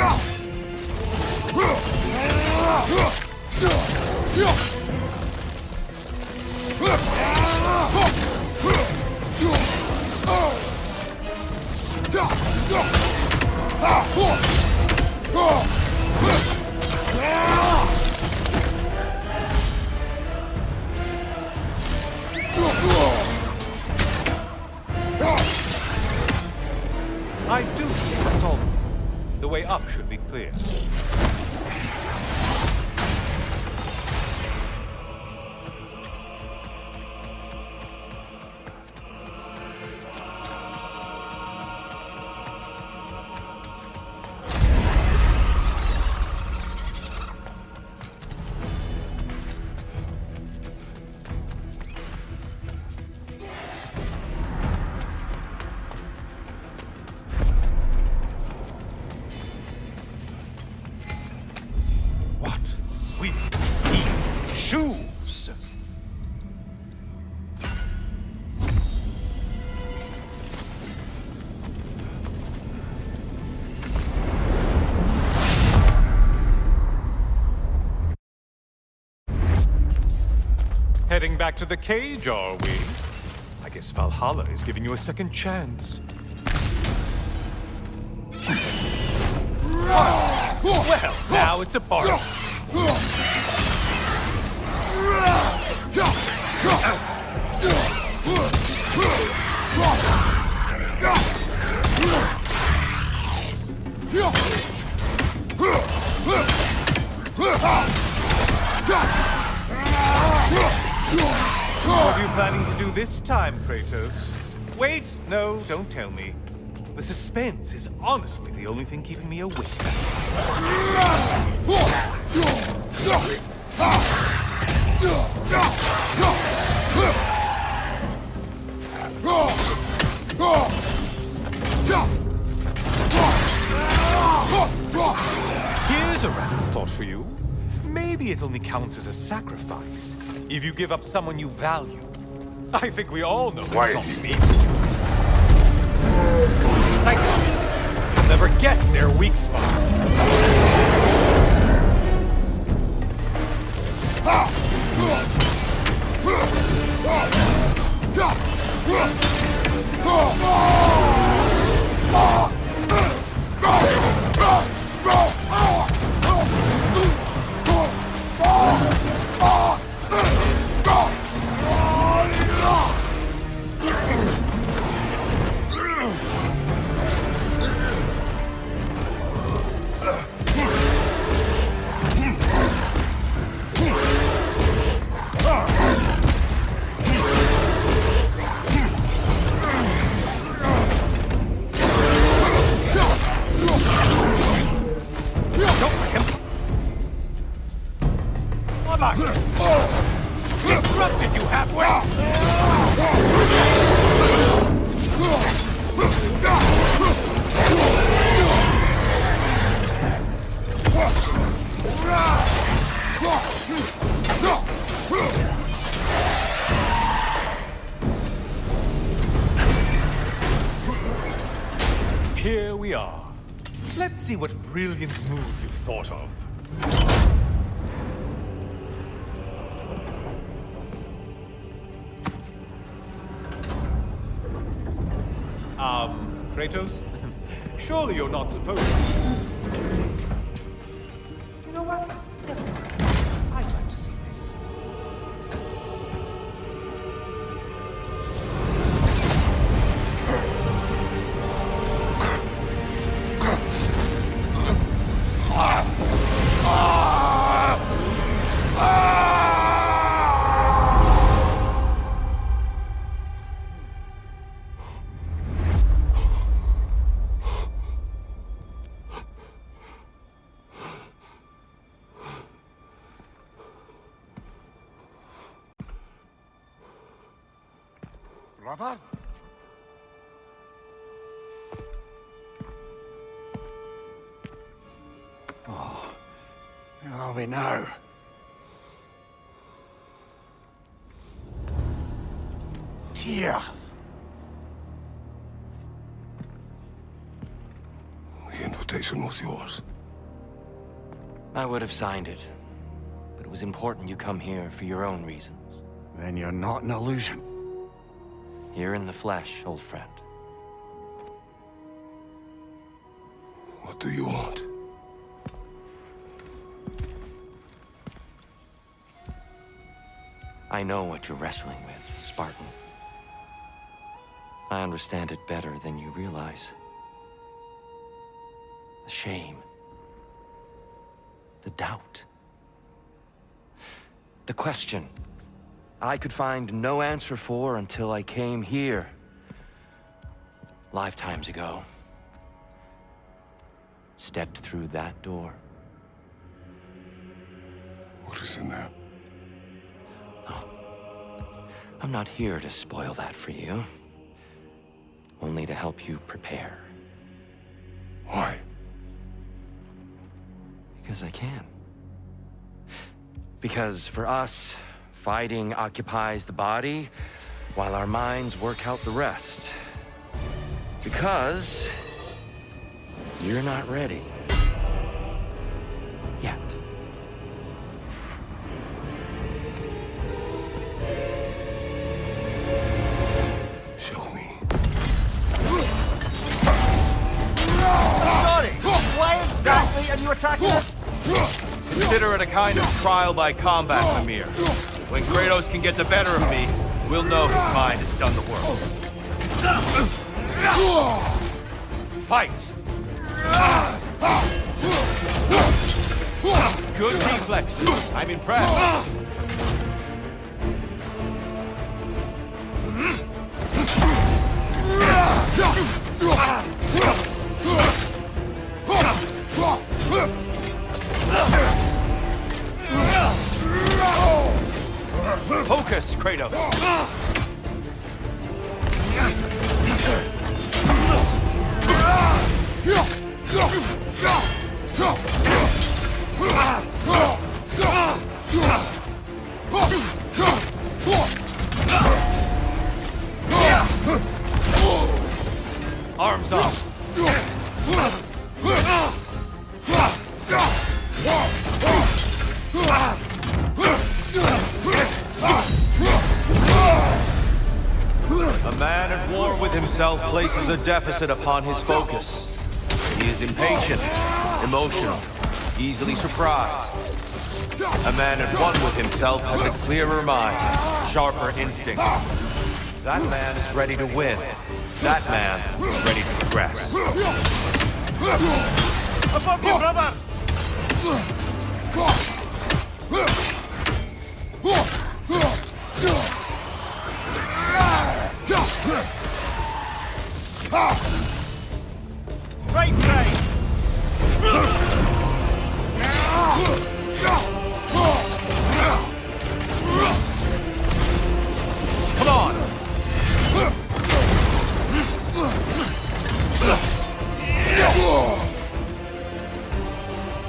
I do think that's all. The way up should be clear. We need shoes! Heading back to the cage, are we? I guess Valhalla is giving you a second chance. Well, now it's a party. What are you planning to do this time, Kratos? Wait, no, don't tell me. The suspense is honestly the only thing keeping me awake. Here's a random thought for you. Maybe it only counts as a sacrifice if you give up someone you value. I think we all know that's not me. Cyclops. You'll never guess their weak spot. here we are. Let's see what brilliant move you've thought of. Kratos? Surely you're not supposed to. You know what? Never mind. I'd like to see this. Brother? Oh, where are we now? Tyr! The invitation was yours. I would have signed it, but it was important you come here for your own reasons. Then you're not an illusion. Here in the flesh, old friend. What do you want? I know what you're wrestling with, Spartan. I understand it better than you realize. The shame. The doubt. The question I could find no answer for until I came here. Lifetimes ago. Stepped through that door. What is in there? I'm not here to spoil that for you. Only to help you prepare. Why? Because I can. Because for us, fighting occupies the body, while our minds work out the rest. Because you're not ready. Yet. Show me. Sorry! Why exactly are you attacking us? Consider it a kind of trial by combat, Mimir. When Kratos can get the better of me, we'll know his mind has done the work. Fight! Good reflexes. I'm impressed. Focus, Kratos. Arms up. A man at war with himself places a deficit upon his focus. He is impatient, emotional, easily surprised. A man at one with himself has a clearer mind, sharper instincts. That man is ready to win. That man is ready to progress. Above you, brother! Right side! Come on!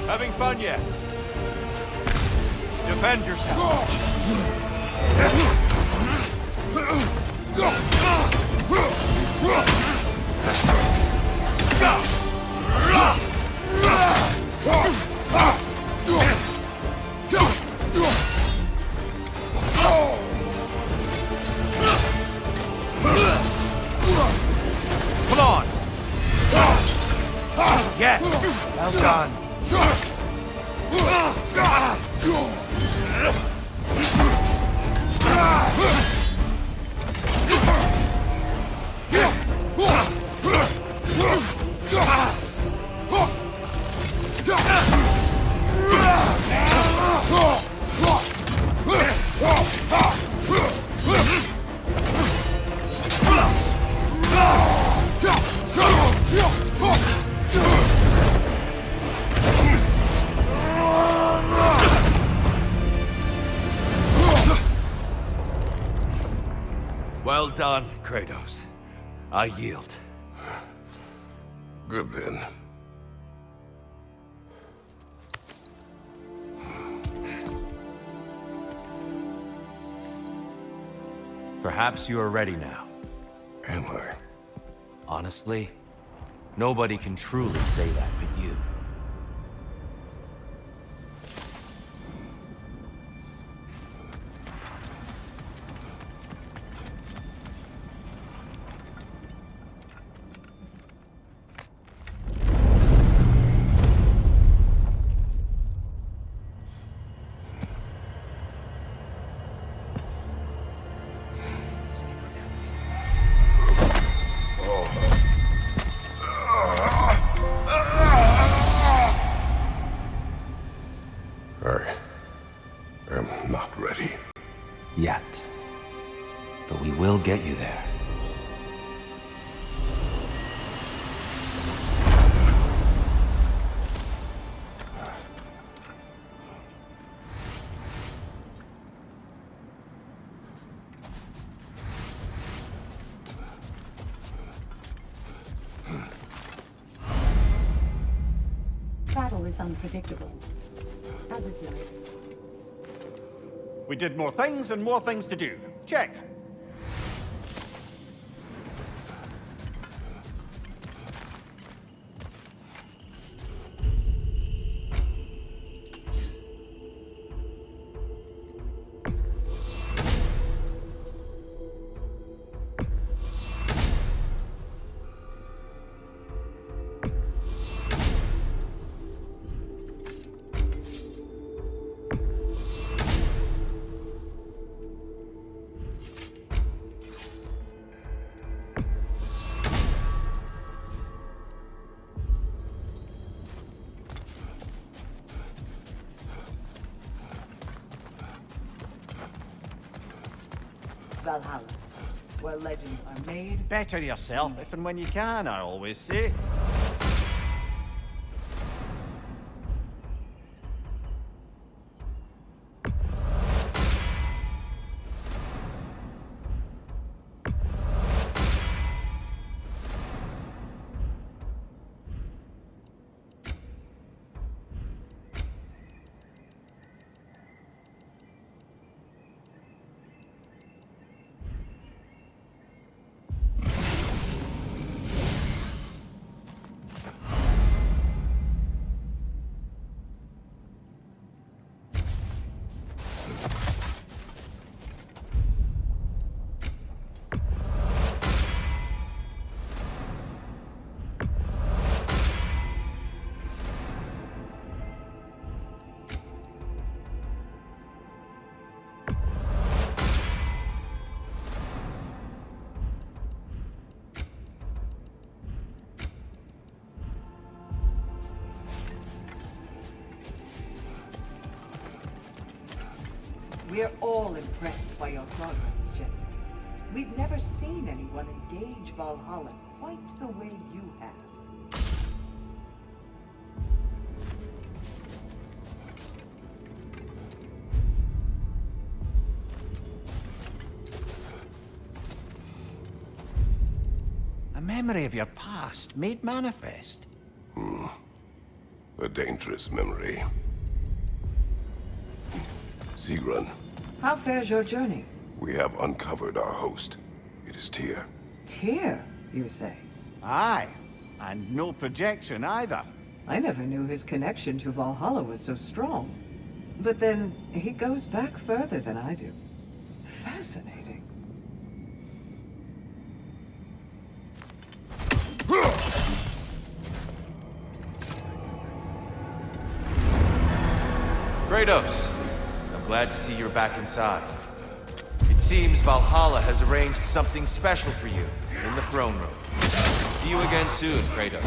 Having fun yet? Defend yourself! Well done. Well done, Kratos. I yield. Good then. Perhaps you are ready now. Am I? Honestly, nobody can truly say that but you. I am not ready. Yet. But we will get you there. Battle is unpredictable, as is life. We did more things and more things to do. Check. Valhalla, where legends are made. Better yourself if and when you can, I always say. We're all impressed by your progress, General. We've never seen anyone engage Valhalla quite the way you have. A memory of your past made manifest. A dangerous memory. Sigrun, How fares your journey? we have uncovered our host. It is Tyr. Tyr, you say? Aye, and no projection either. I never knew his connection to Valhalla was so strong. But then, he goes back further than I do. Fascinating. Kratos, I'm glad to see you're back inside. It seems Valhalla has arranged something special for you in the throne room. See you again soon, Kratos.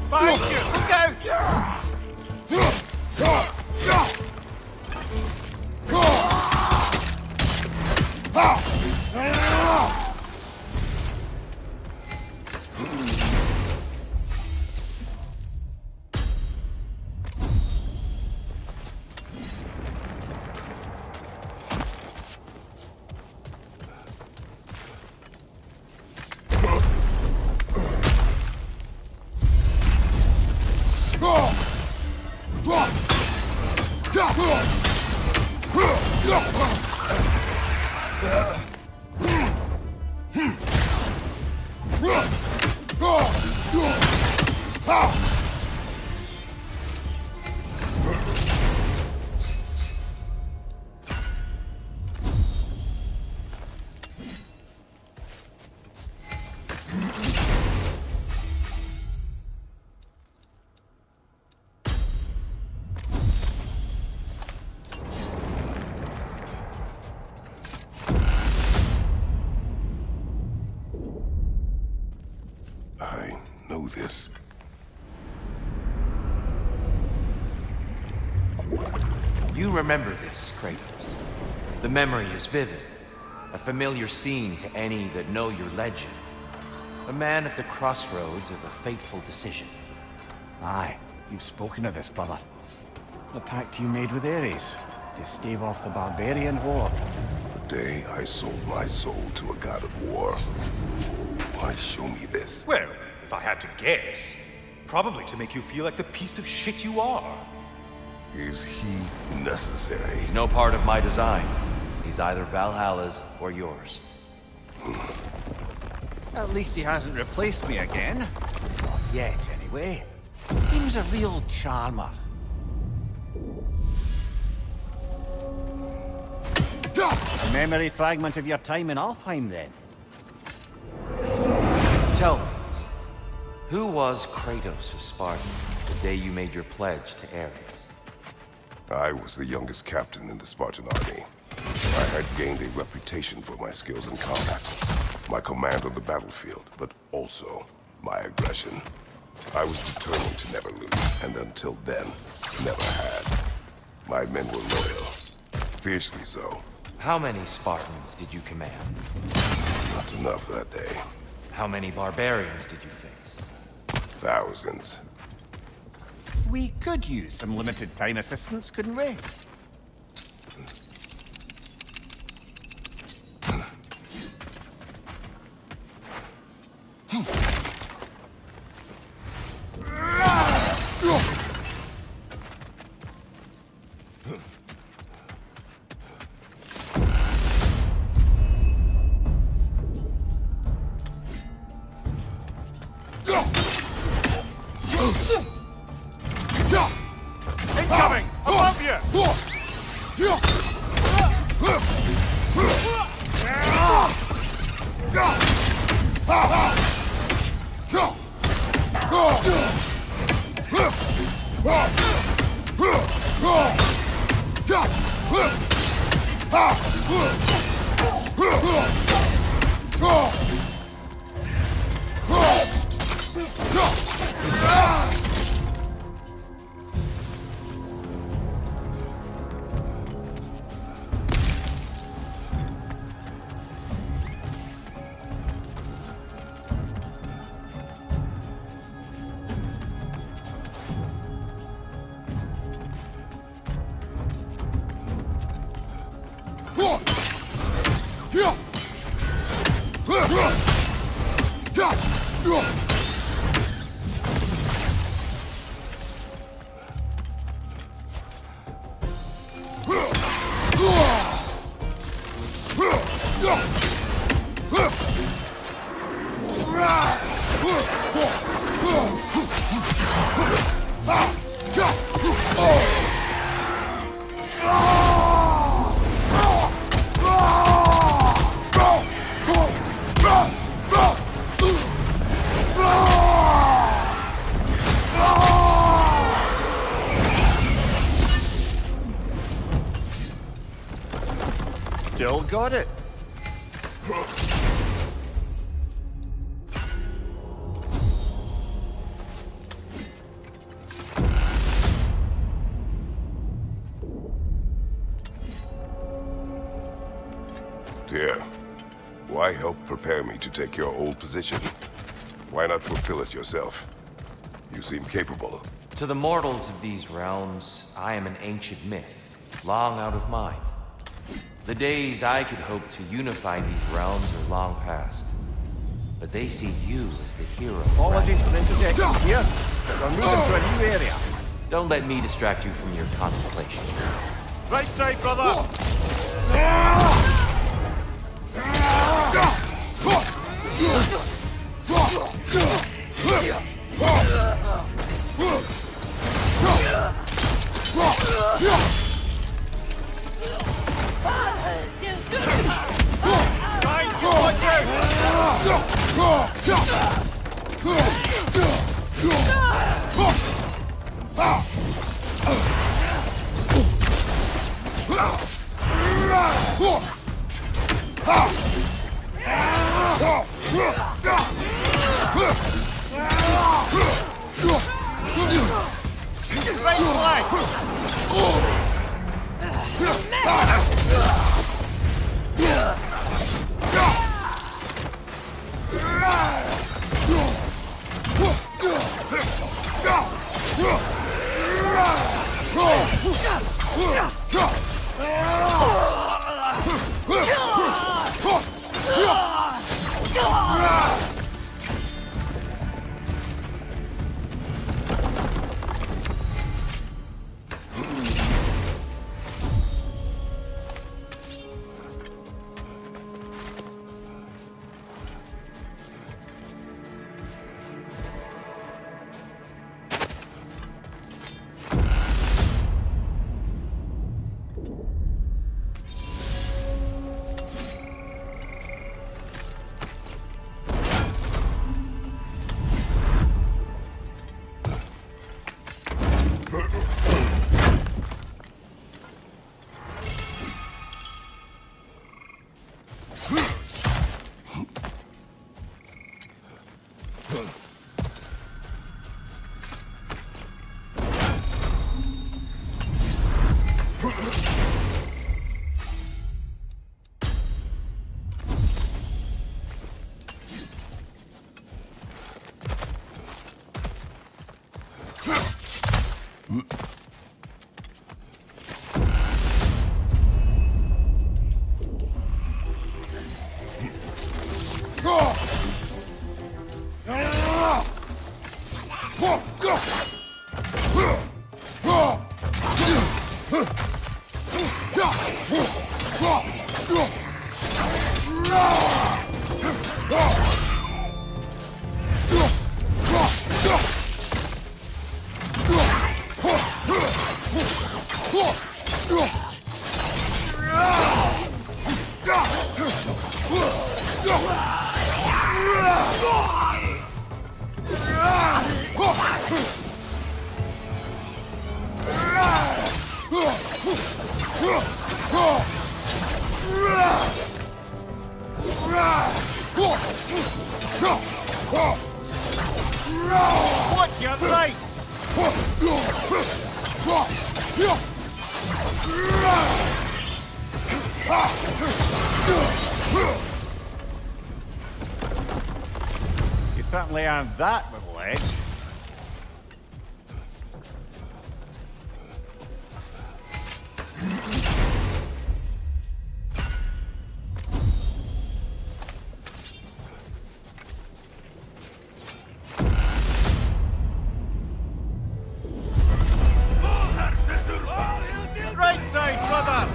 Fight you! I know this. You remember this, Kratos. The memory is vivid. A familiar scene to any that know your legend. A man at the crossroads of a fateful decision. Aye, you've spoken of this, brother. The pact you made with Ares to stave off the barbarian horde. The day I sold my soul to a god of war. Why show me this? Well, if I had to guess, probably to make you feel like the piece of shit you are. Is he necessary? He's no part of my design. He's either Valhalla's or yours. At least he hasn't replaced me again. Not yet, anyway. Seems a real charmer. A memory fragment of your time in Alfheim, then? Tell me, who was Kratos of Sparta the day you made your pledge to Ares? I was the youngest captain in the Spartan army. I had gained a reputation for my skills in combat, my command on the battlefield, but also my aggression. I was determined to never lose, and until then, never had. My men were loyal, fiercely so. How many Spartans did you command? Not enough that day. How many barbarians did you face? Thousands. We could use some limited time assistance, couldn't we? Incoming! Above you! Still got it. Dear, why help prepare me to take your old position? Why not fulfill it yourself? You seem capable. To the mortals of these realms, I am an ancient myth, long out of mind. The days I could hope to unify these realms are long past. But they see you as the hero. Apologies for the interjection here, but we're moving to a new area. Don't let me distract you from your contemplation. Right side, brother! Watch your right! You certainly earned that, little edge. Right side, brother!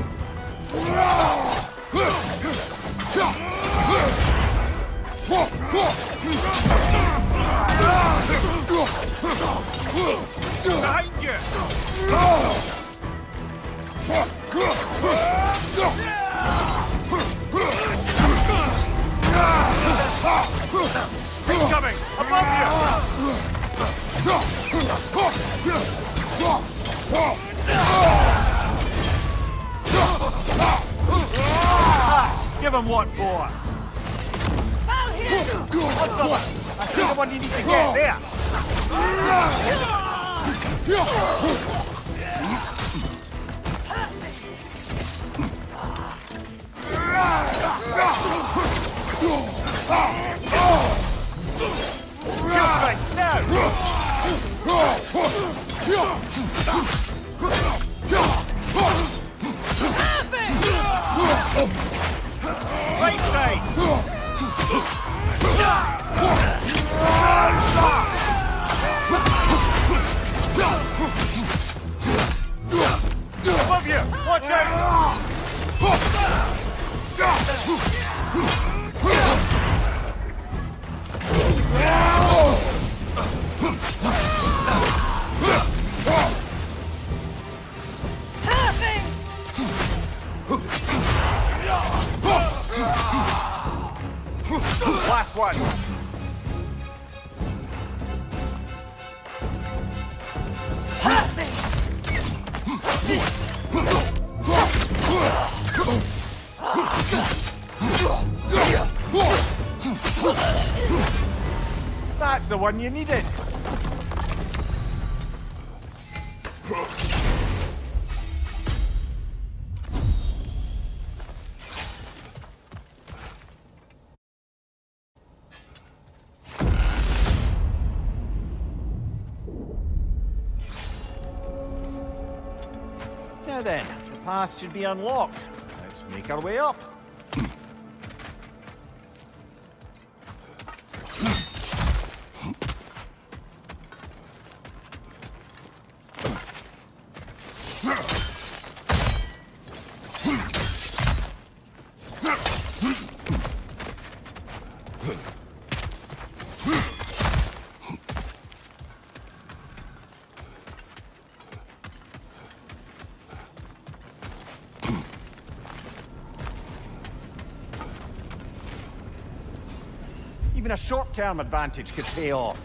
give him what for. I see the one you need to get there. Just like now. Right side. Above you! Watch out! Last one. That's the one you needed. Now then, the path should be unlocked. Let's make our way up. Even a short-term advantage could pay off.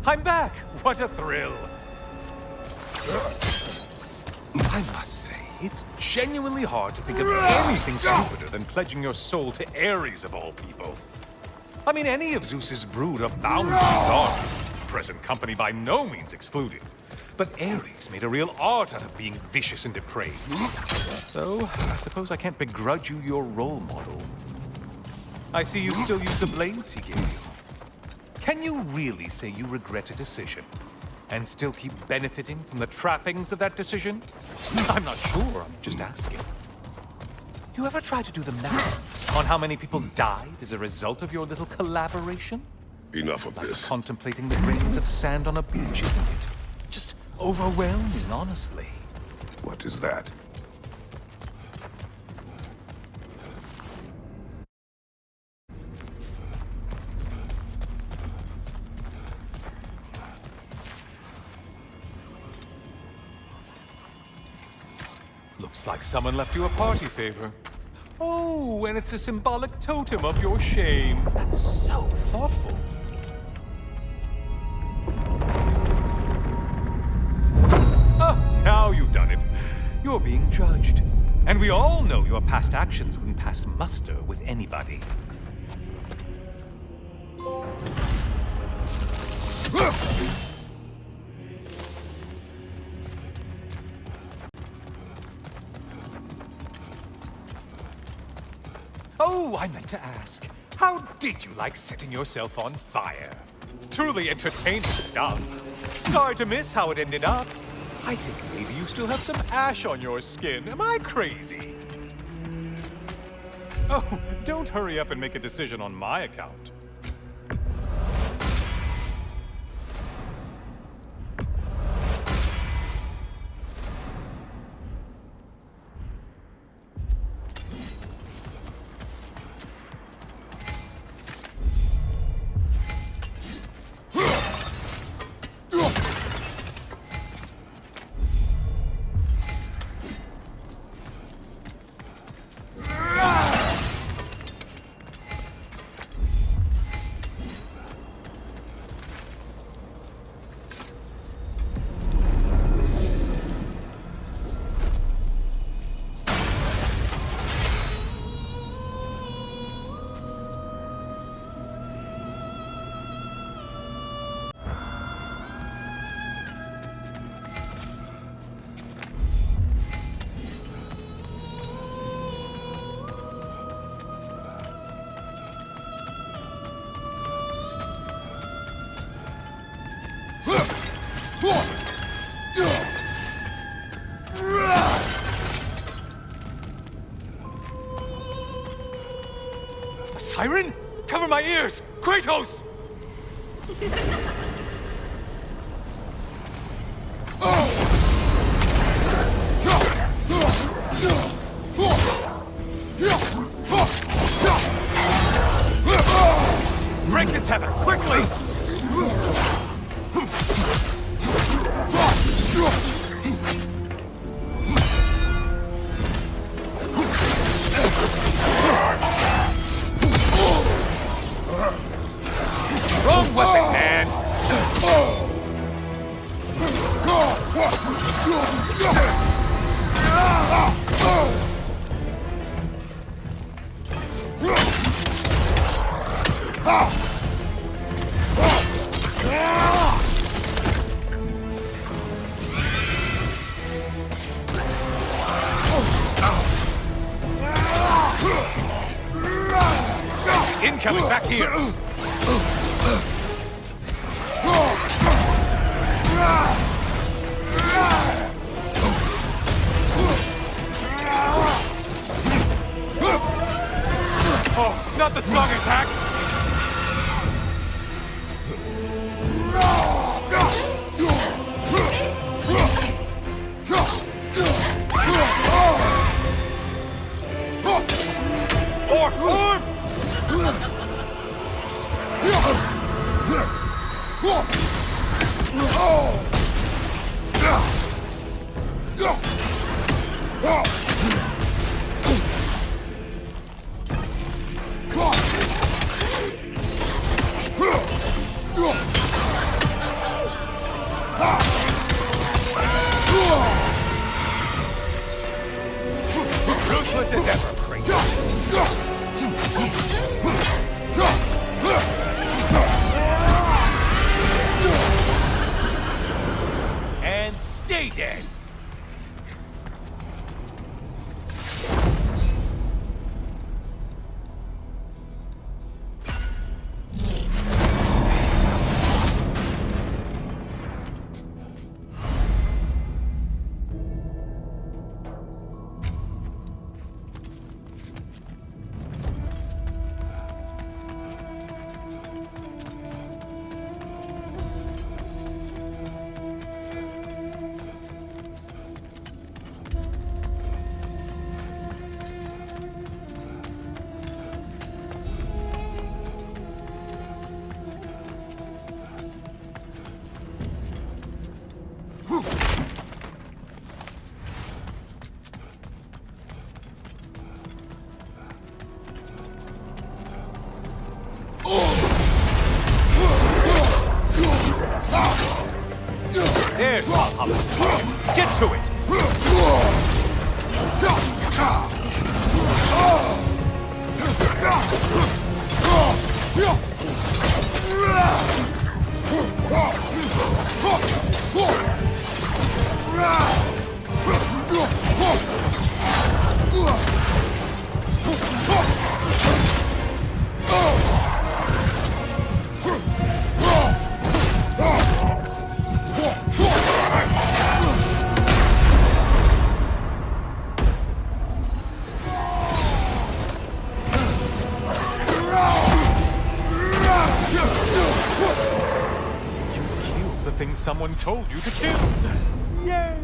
I'm back! What a thrill! I must say, it's genuinely hard to think of anything stupider than pledging your soul to Ares of all people. I mean, any of Zeus's brood are bound to be gone, present company by no means excluded. But Ares made a real art out of being vicious and depraved. So, I suppose I can't begrudge you your role model. I see you still use the blades he gave you. Can you really say you regret a decision? and still keep benefiting from the trappings of that decision? I'm not sure, I'm just asking. You ever try to do the math on how many people died as a result of your little collaboration? Enough of this. Contemplating the grains of sand on a beach, isn't it? Just overwhelming, honestly. What is that? Looks like someone left you a party favor. Oh, and it's a symbolic totem of your shame. That's so thoughtful. Oh, now you've done it. You're being judged. And we all know your past actions wouldn't pass muster with anybody. Oh, I meant to ask, how did you like setting yourself on fire? Truly entertaining stuff. Sorry to miss how it ended up. I think maybe you still have some ash on your skin. Am I crazy? Oh, don't hurry up and make a decision on my account. Siren? Cover my ears! Kratos! Break the tether, quickly! Wrong weapon, man! Incoming back here! Oh, not the song attack! Orb! Ruthless as ever, Kratos. And stay dead! Get to it! Someone told you to kill! Yay!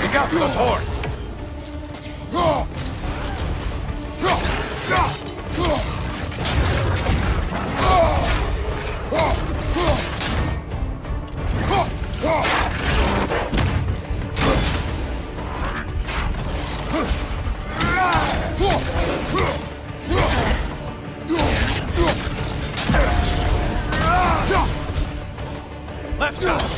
Look out for those horns! Left side!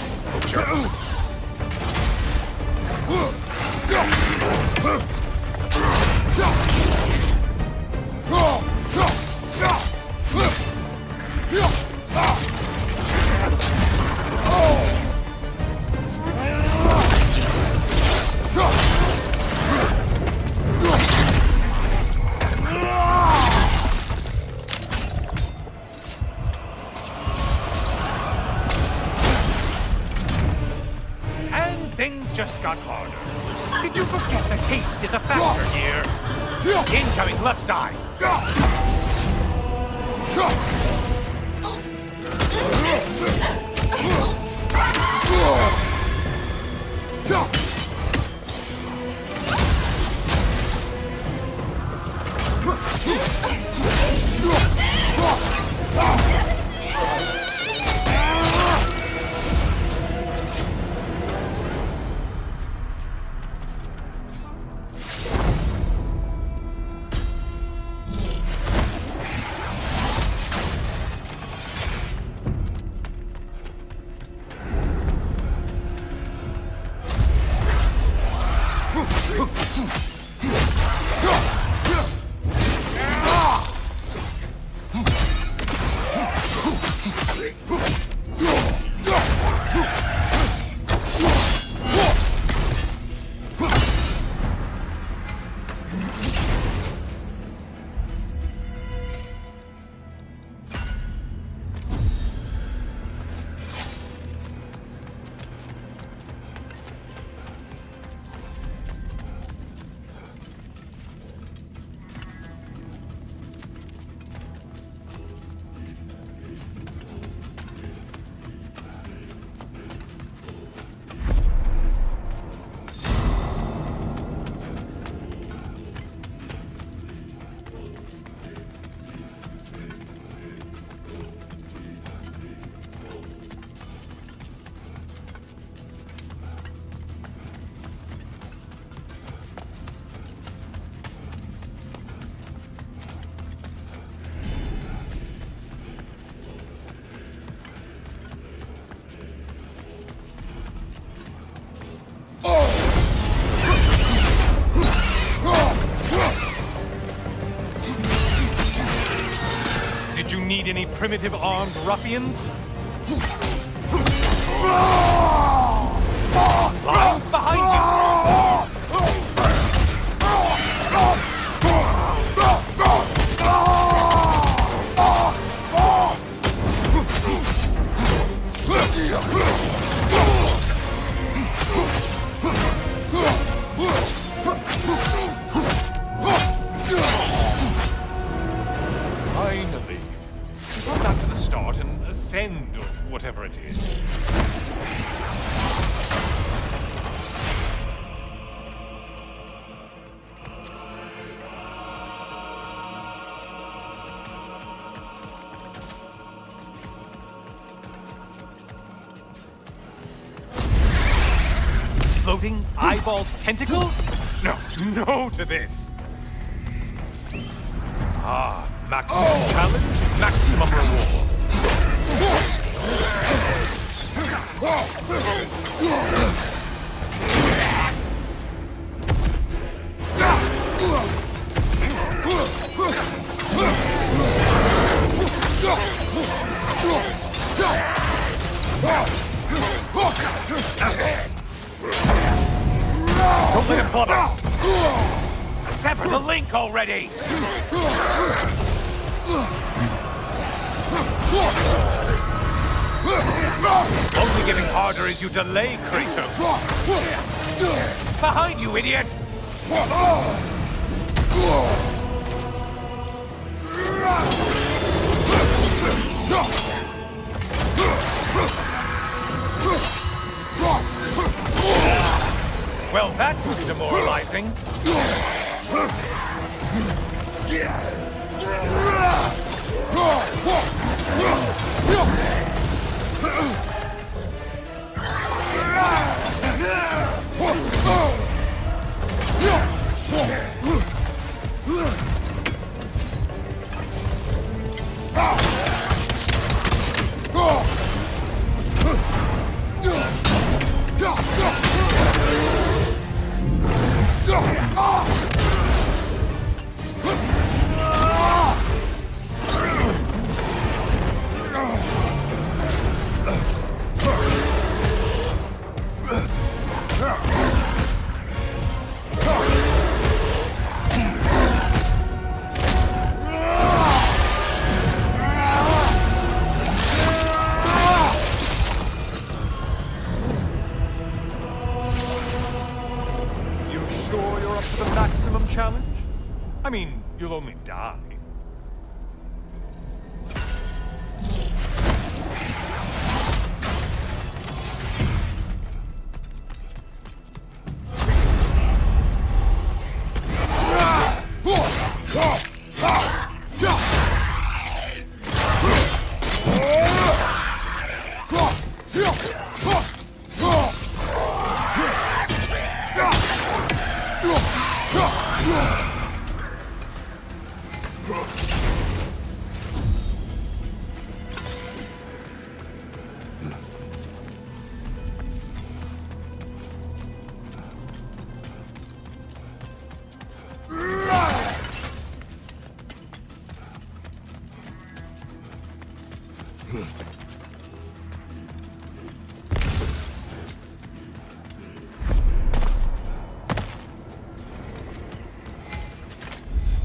Things just got harder. Did you forget that haste is a factor here? Incoming left side! Did you need any primitive armed ruffians? Line behind you! whatever it is. Floating eyeball tentacles? No to this! Ah, maximum challenge, maximum reward. Don't let him club us! Sever the link already! Only getting harder as you delay, Kratos! Behind you, idiot! Well, that was demoralizing. Sure you're up to the maximum challenge? I mean, you'll only die.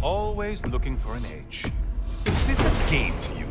Always looking for an edge. Is this a game to you?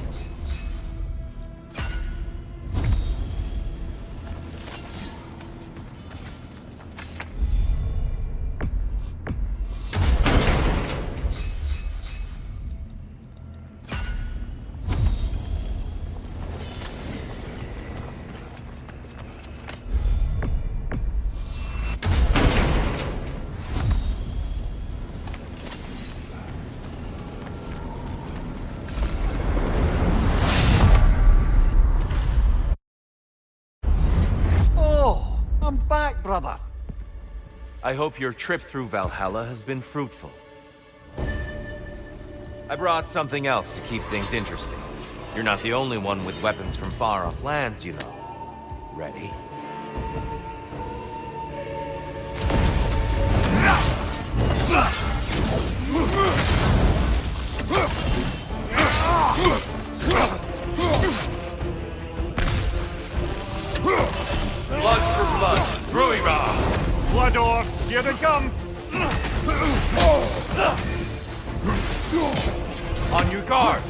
Brother. I hope your trip through Valhalla has been fruitful. I brought something else to keep things interesting. You're not the only one with weapons from far-off lands, you know. Ready? Blood for blood. Druira! Blood orc, here they come! On your guard!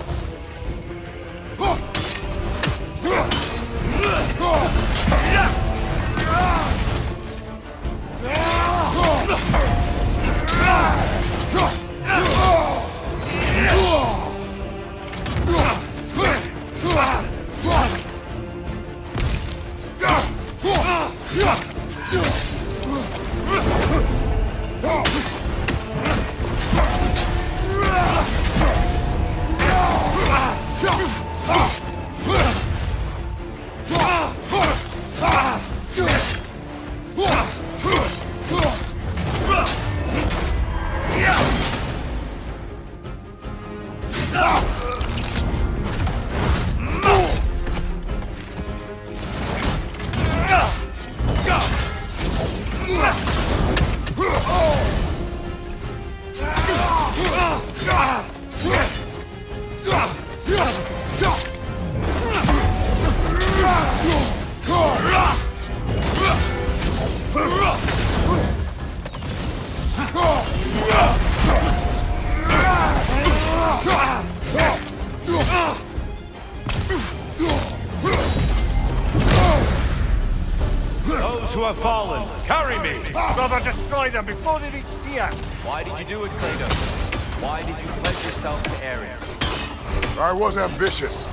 Those who have fallen, carry me! Brother, destroy them before they reach Tyr! Why did you do it, Kratos? Why did you pledge yourself to Ares? I was ambitious.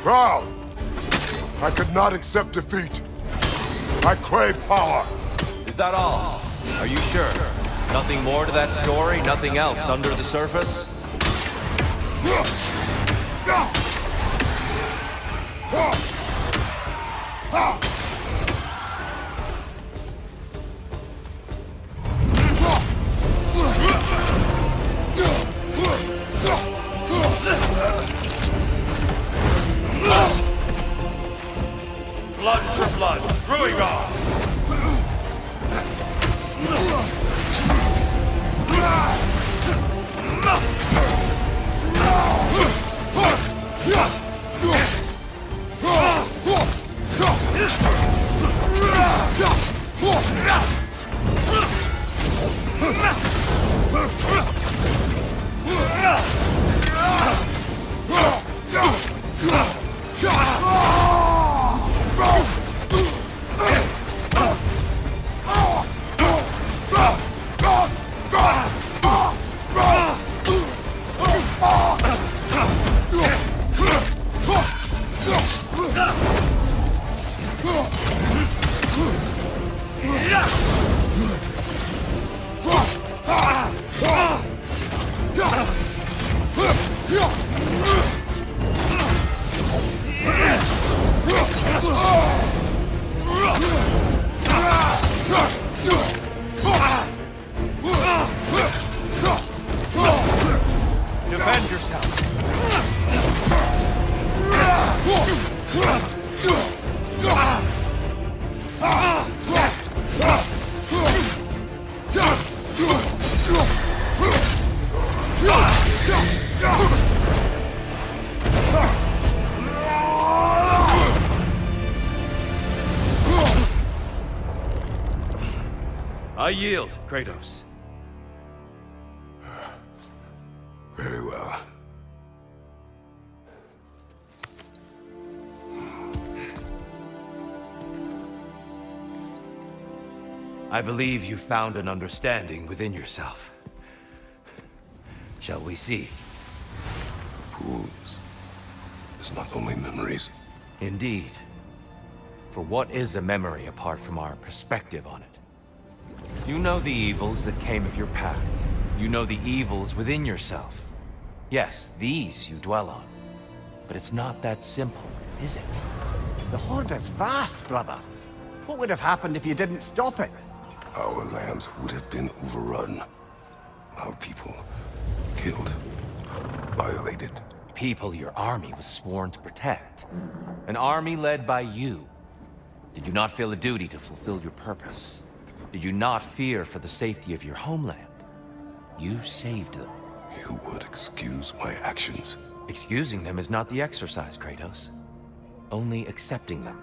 Proud. I could not accept defeat. I crave power. Is that all? Are you sure? Nothing more to that story? Nothing else under the surface? Blood for blood, Druigar! Defend yourself! I yield, Kratos. Very well. I believe you found an understanding within yourself. Shall we see? Fools. It's not only memories. Indeed. For what is a memory apart from our perspective on it? You know the evils that came of your pact. You know the evils within yourself. Yes, these you dwell on. But it's not that simple, is it? The Horde is vast, brother. What would have happened if you didn't stop it? Our lands would have been overrun. Our people killed, violated. People your army was sworn to protect. An army led by you. Did you not feel a duty to fulfill your purpose? Did you not fear for the safety of your homeland? You saved them. You would excuse my actions? Excusing them is not the exercise, Kratos. Only accepting them.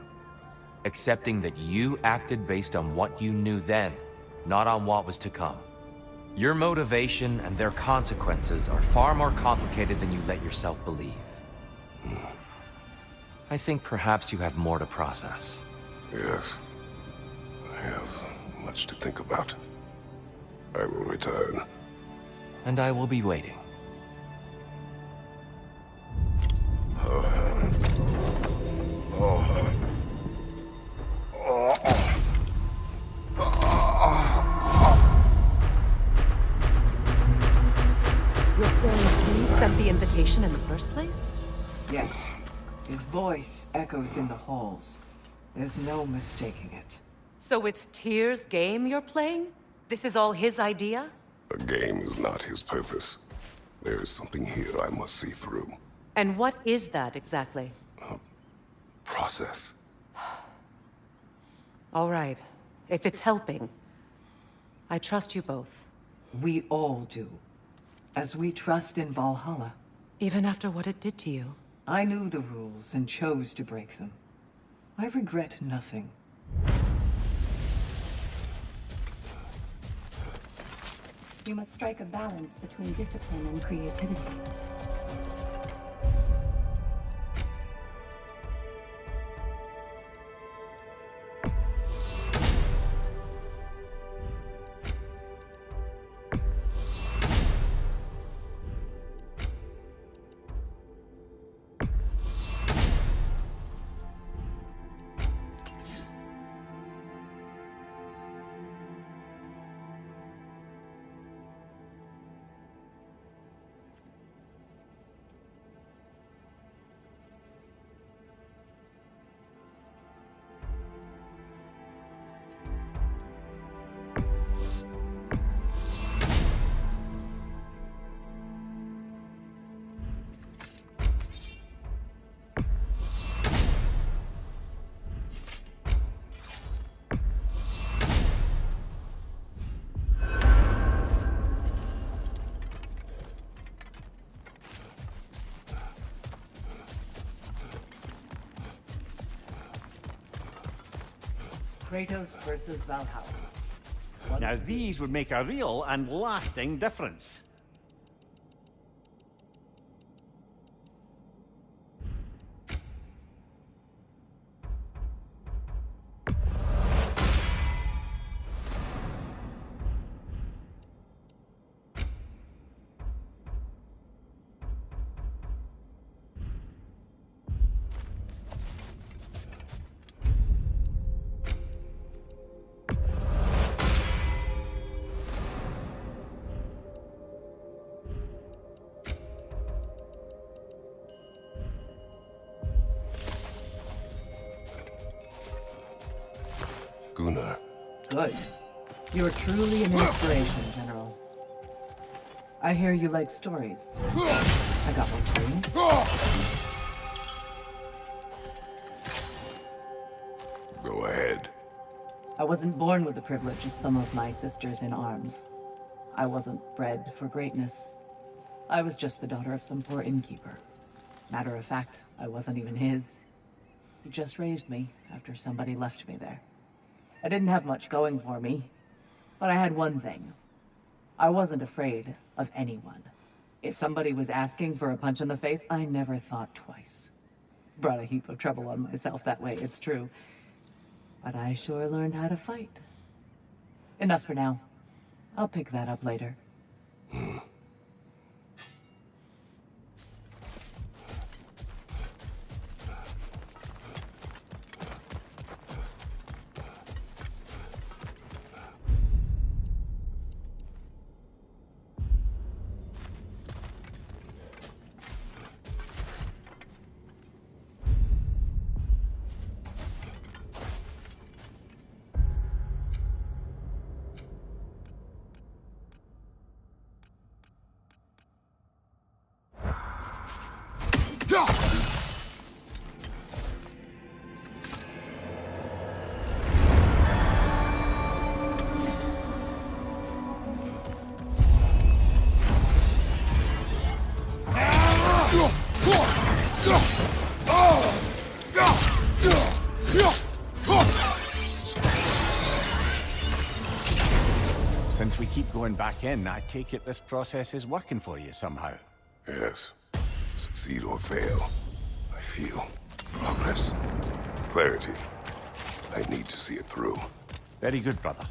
Accepting that you acted based on what you knew then, not on what was to come. Your motivation and their consequences are far more complicated than you let yourself believe. I think perhaps you have more to process. Yes. I have much to think about. I will return. And I will be waiting. Your friend King sent the invitation in the first place? Yes. His voice echoes in the halls. There's no mistaking it. So it's Tyr's game you're playing? This is all his idea? A game is not his purpose. There is something here I must see through. And what is that exactly? Process. All right. If it's helping, I trust you both. We all do. As we trust in Valhalla. Even after what it did to you. I knew the rules and chose to break them. I regret nothing. You must strike a balance between discipline and creativity. Kratos versus Valhalla. Now these would make a real and lasting difference. Gunnar. Good. You're truly an inspiration, General. I hear you like stories. I got one for you. Go ahead. I wasn't born with the privilege of some of my sisters in arms. I wasn't bred for greatness. I was just the daughter of some poor innkeeper. Matter of fact, I wasn't even his. He just raised me after somebody left me there. I didn't have much going for me, but I had one thing. I wasn't afraid of anyone. If somebody was asking for a punch in the face, I never thought twice. Brought a heap of trouble on myself that way, it's true. But I sure learned how to fight. Enough for now. I'll pick that up later. Since we keep going back in, I take it this process is working for you somehow. Yes. Succeed or fail, I feel progress, clarity. I need to see it through. Very good, brother.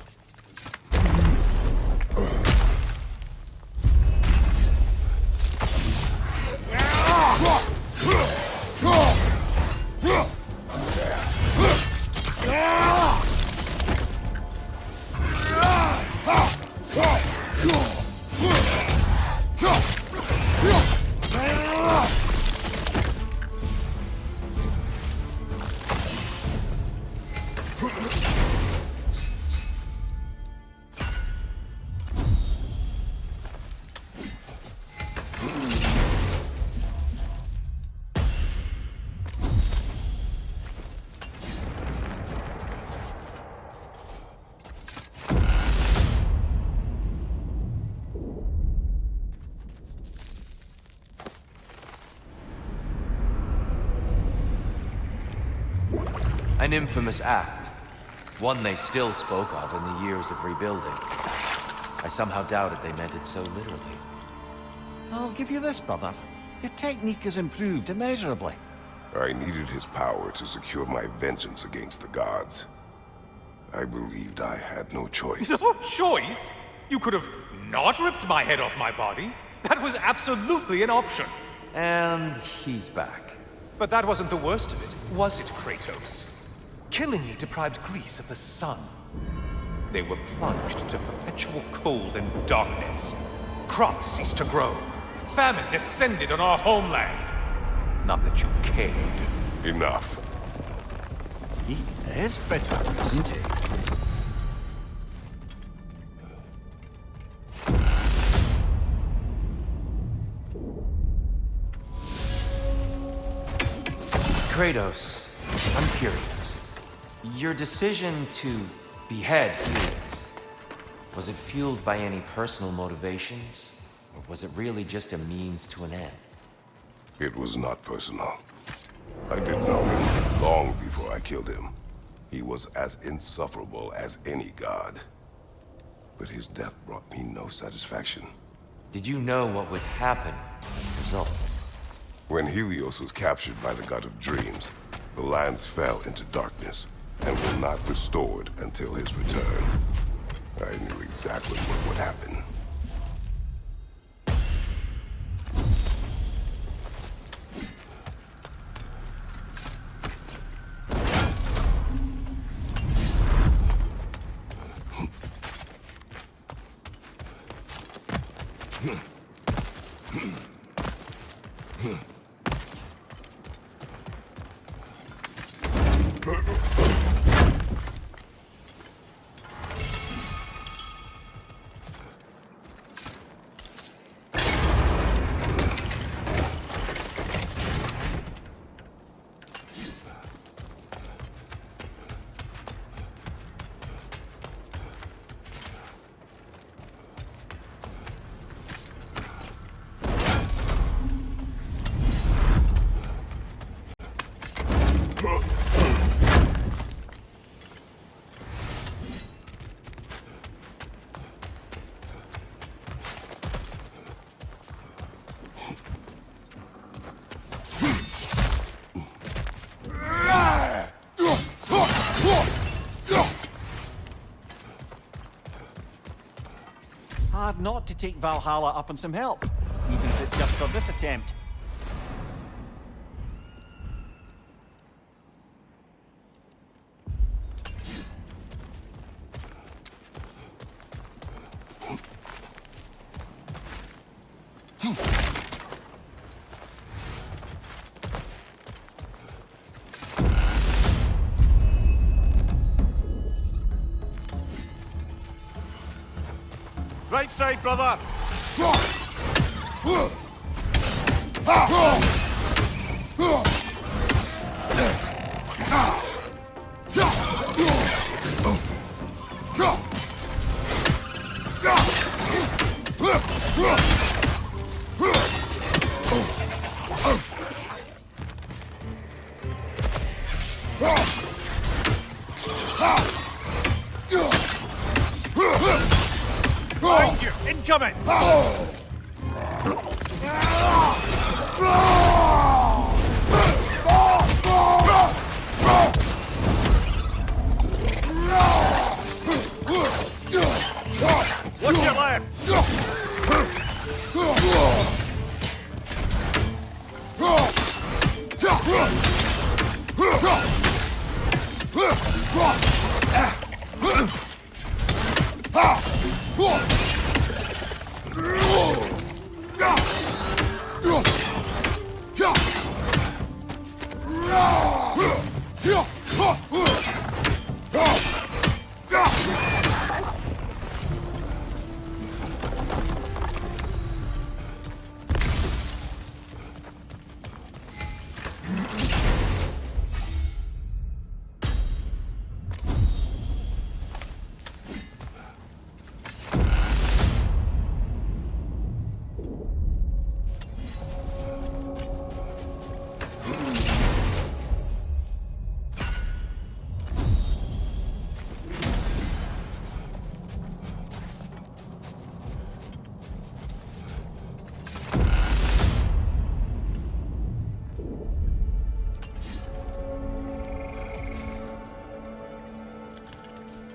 An infamous act. One they still spoke of in the years of rebuilding. I somehow doubted they meant it so literally. I'll give you this, brother. Your technique has improved immeasurably. I needed his power to secure my vengeance against the gods. I believed I had no choice. No choice? You could have not ripped my head off my body. That was absolutely an option. And he's back. But that wasn't the worst of it, was it, Kratos? Killing me deprived Greece of the sun. They were plunged into perpetual cold and darkness. Crops ceased to grow. Famine descended on our homeland. Not that you cared. Enough. He is bitter, isn't he? Kratos, I'm curious. Your decision to behead healers, was it fueled by any personal motivations? Or was it really just a means to an end? It was not personal. I didn't know him long before I killed him. He was as insufferable as any god. But his death brought me no satisfaction. Did you know what would happen as a result? When Helios was captured by the god of dreams, the lands fell into darkness and were not restored until his return. I knew exactly what would happen. Hard not to take Valhalla up on some help, even if it's just for this attempt. Right side, brother! Behind you! Incoming! What's your left?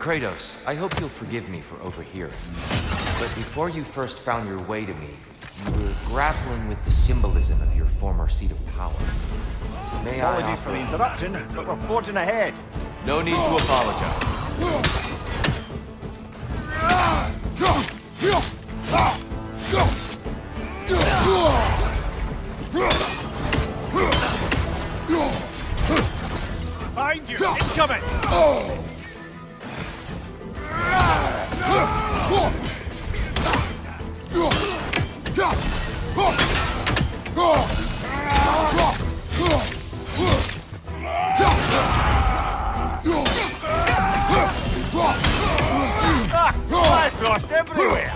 Kratos, I hope you'll forgive me for overhearing. But before you first found your way to me, you were grappling with the symbolism of your former seat of power. May I Apologies for the offer... interruption, but we're forging ahead. No need to apologize. Behind you! Incoming! I've lost everywhere!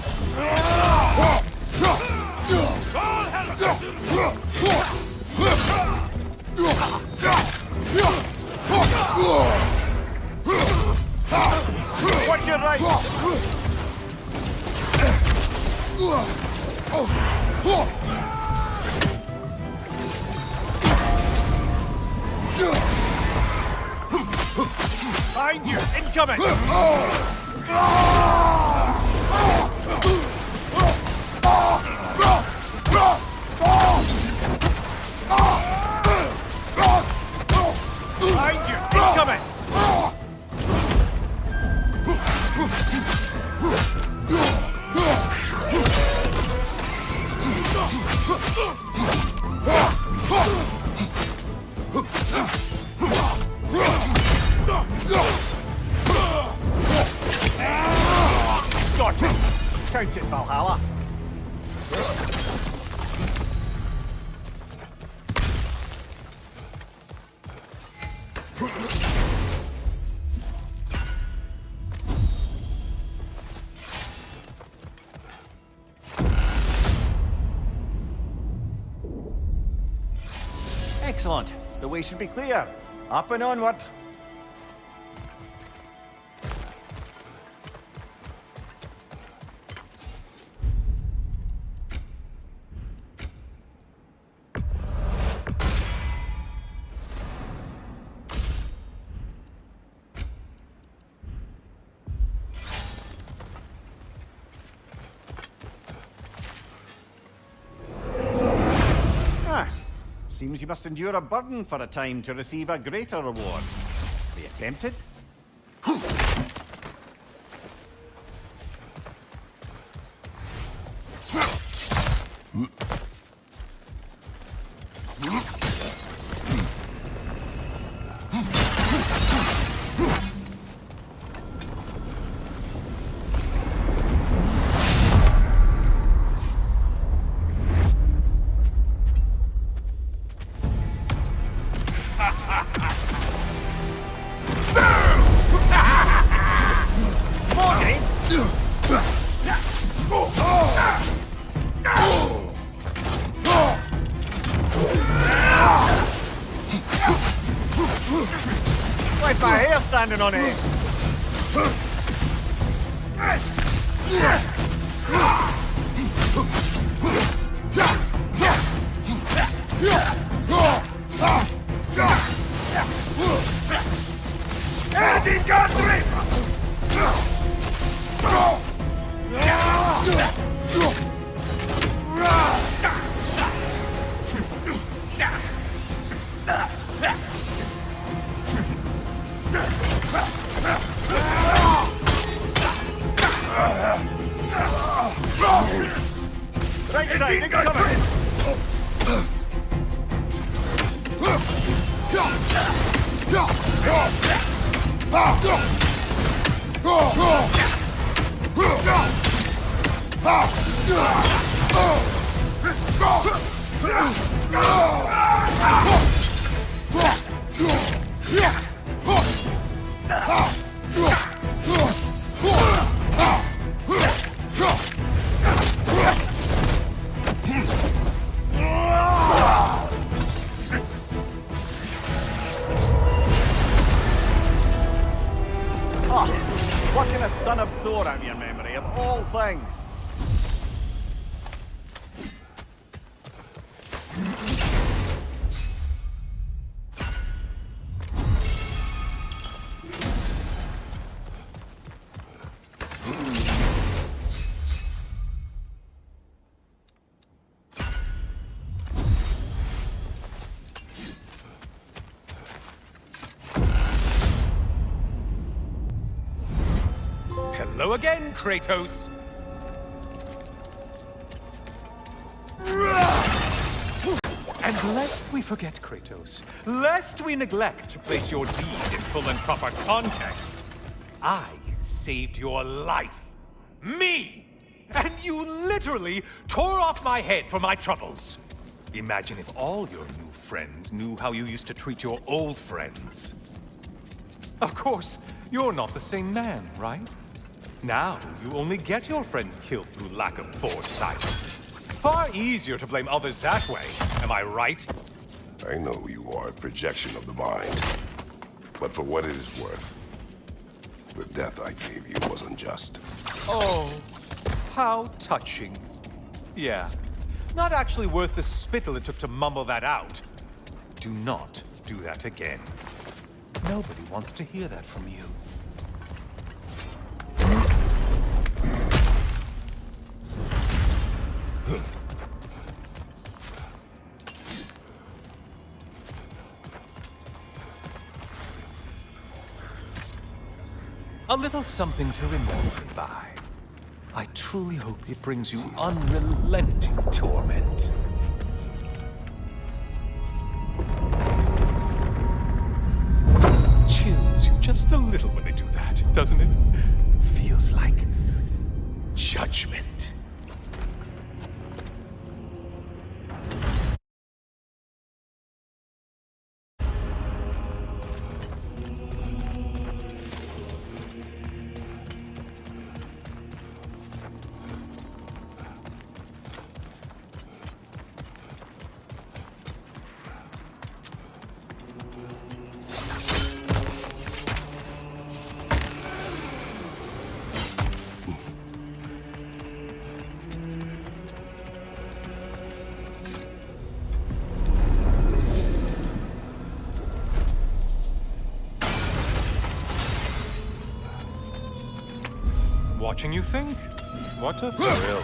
Behind you! Incoming! Behind you! Incoming! Got it! Count it, Valhalla. Excellent. The way should be clear. Up and onward. Seems you must endure a burden for a time to receive a greater reward. Are you tempted? Like my hair standing on it. Right side, incoming! Plucking a son of Thor out of your memory, of all things. Hello again, Kratos! And lest we forget, Kratos, lest we neglect to place your deed in full and proper context, I saved your life. Me! And you literally tore off my head for my troubles. Imagine if all your new friends knew how you used to treat your old friends. Of course, you're not the same man, right? Now, you only get your friends killed through lack of foresight. Far easier to blame others that way, am I right? I know you are a projection of the mind. But for what it is worth, the death I gave you was unjust. Oh, How touching. Yeah. Not actually worth the spittle it took to mumble that out. Do not do that again. Nobody wants to hear that from you. A little something to remember me by. I truly hope it brings you unrelenting torment. Chills you just a little when they do that, doesn't it? Feels like judgment. Watching you think? What a thrill.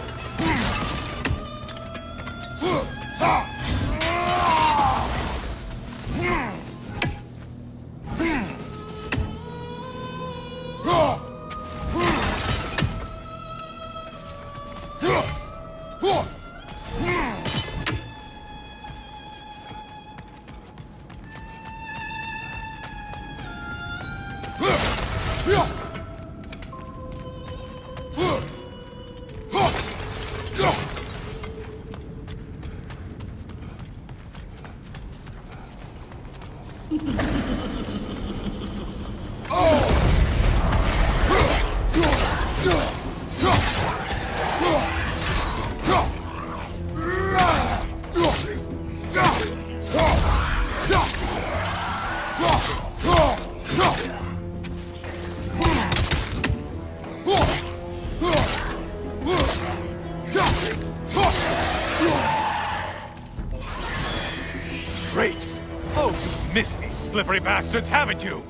Great! Oh, you've missed these slippery bastards, haven't you?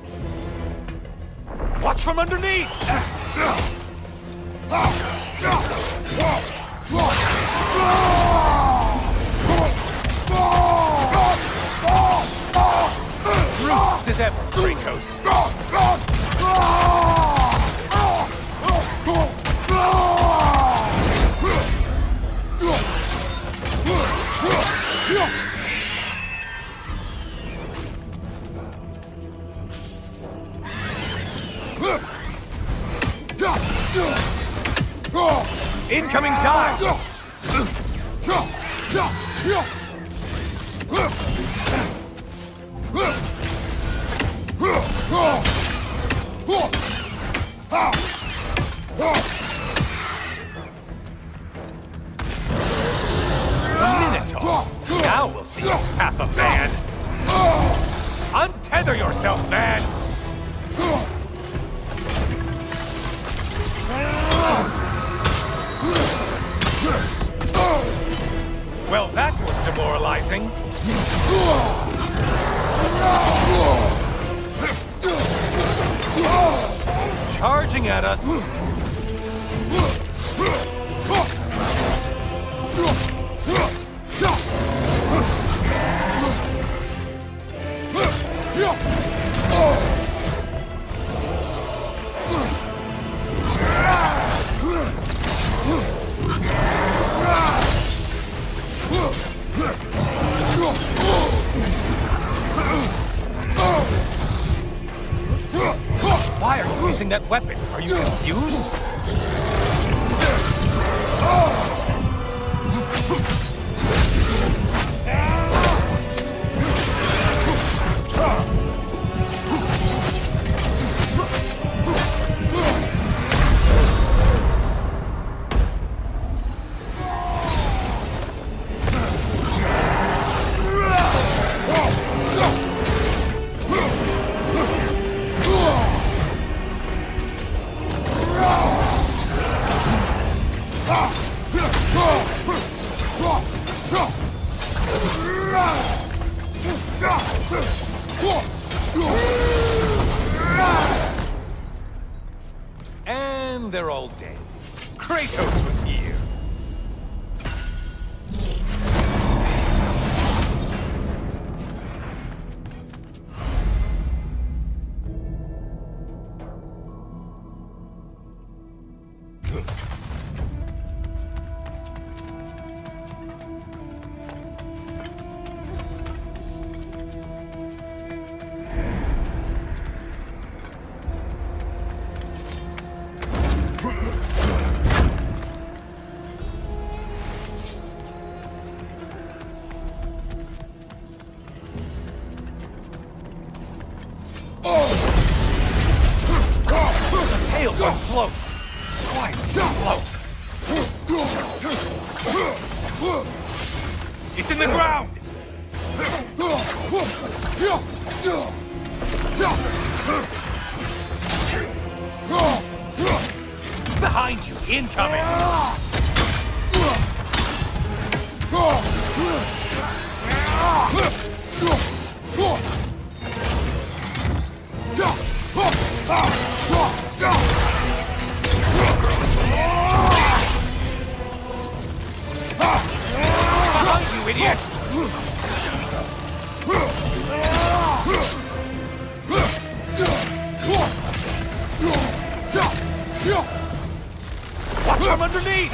Watch from underneath! Ruthless as ever, Kratos! Incoming dive! Minotaur! Now we'll see what's half a man! Untether yourself, man! Well, that was demoralizing. Charging at us. Why are you using that weapon? Are you confused? And they're all dead. Kratos was here. Hail so close! Quiet, close! It's in the ground! Behind you, incoming! Behind you, idiot! Watch from underneath!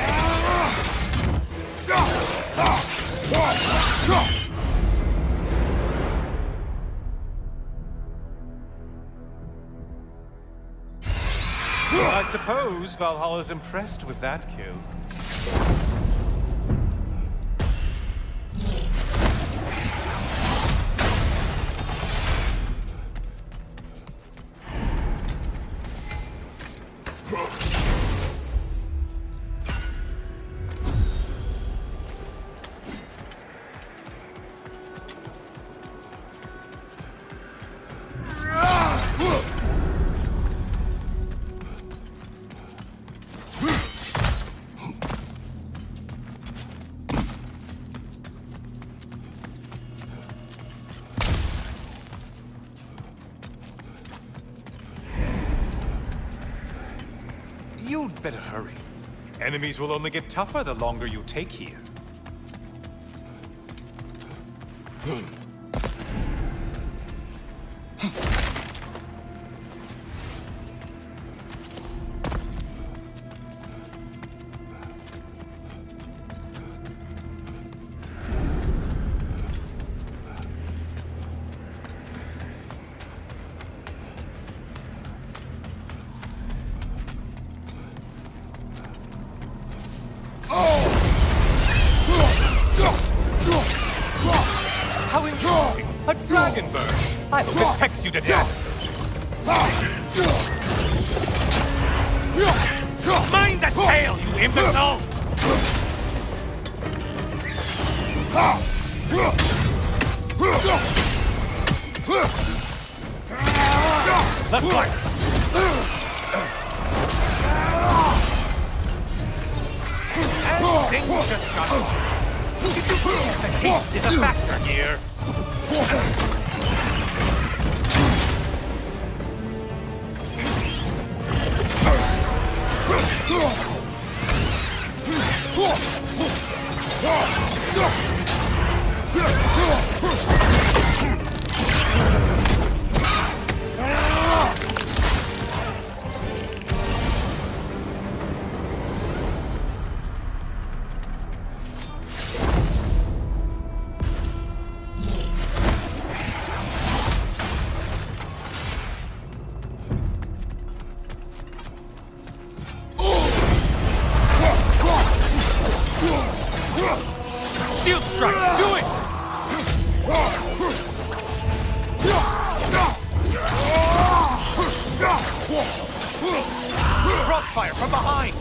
I suppose Valhalla's impressed with that kill. You'd better hurry. Enemies will only get tougher the longer you take here. How interesting! A dragon bird! I hope it pecks you to death! Mind that tail, you imbecile! Left flank! And things just got on. The haste is a factor here. Shield strike! Do it! Crossfire from behind!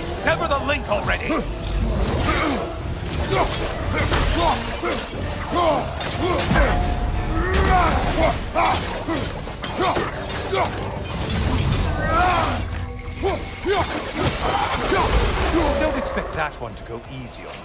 Sever the link already! Don't expect that one to go easy on you.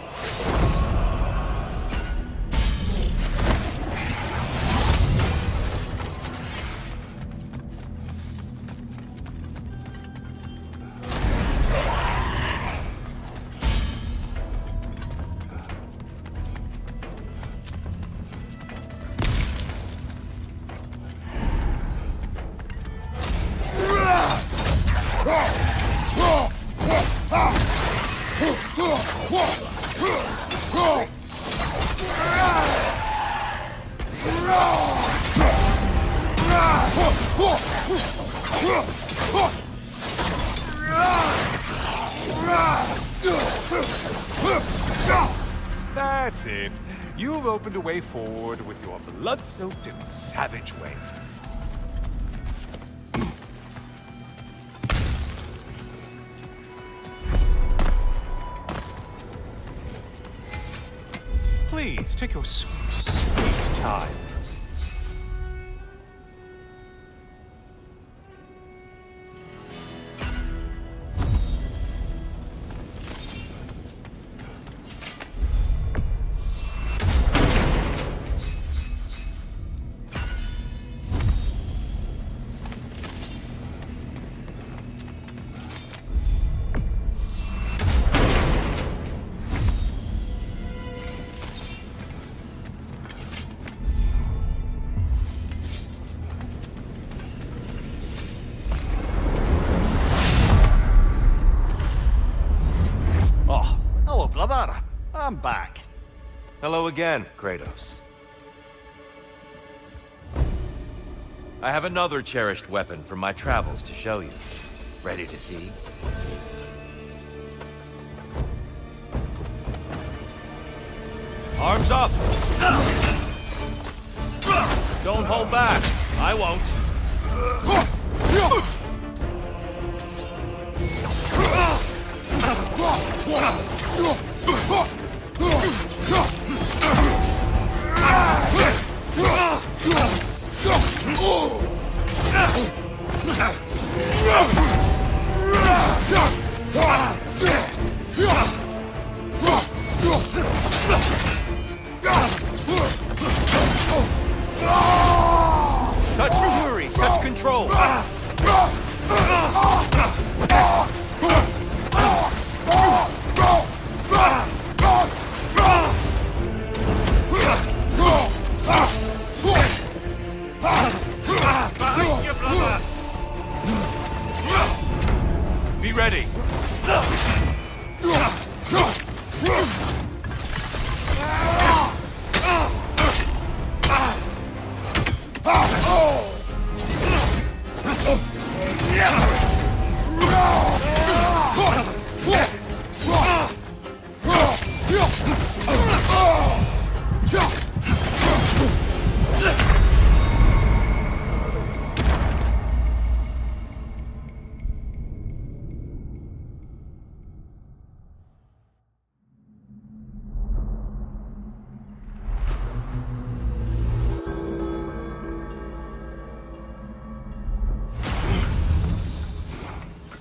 That's it. You've opened a way forward with your blood-soaked and savage ways. Please, take your sweet, sweet time. Brother, I'm back. Hello again, Kratos. I have another cherished weapon from my travels to show you. Ready to see? Arms up! Don't hold back. I won't. Such fury, such control. Be ready.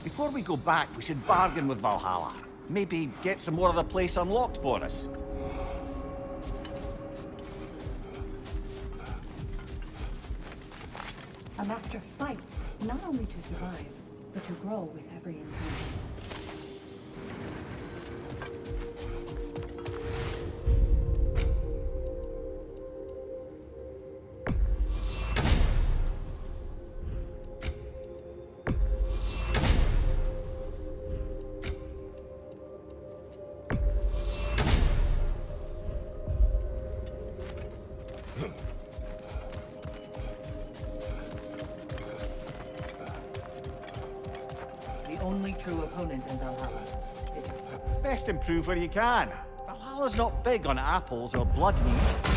Before we go back, we should bargain with Valhalla. Maybe get some more of the place unlocked for us. A master fights not only to survive, but to grow with every encounter. true opponent in Valhalla is yourself. Best improve where you can. Valhalla's not big on apples or blood meat.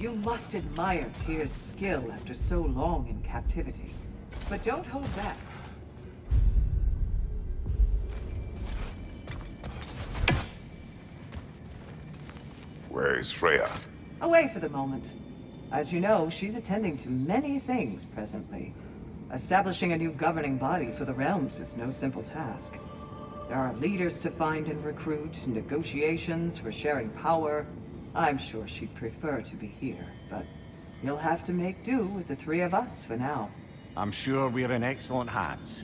You must admire Tyr's skill after so long in captivity. But don't hold back. Where is Freya? Away for the moment. As you know, she's attending to many things presently. Establishing a new governing body for the realms is no simple task. There are leaders to find and recruit, negotiations for sharing power. I'm sure she'd prefer to be here, but you'll have to make do with the three of us for now. I'm sure we're in excellent hands.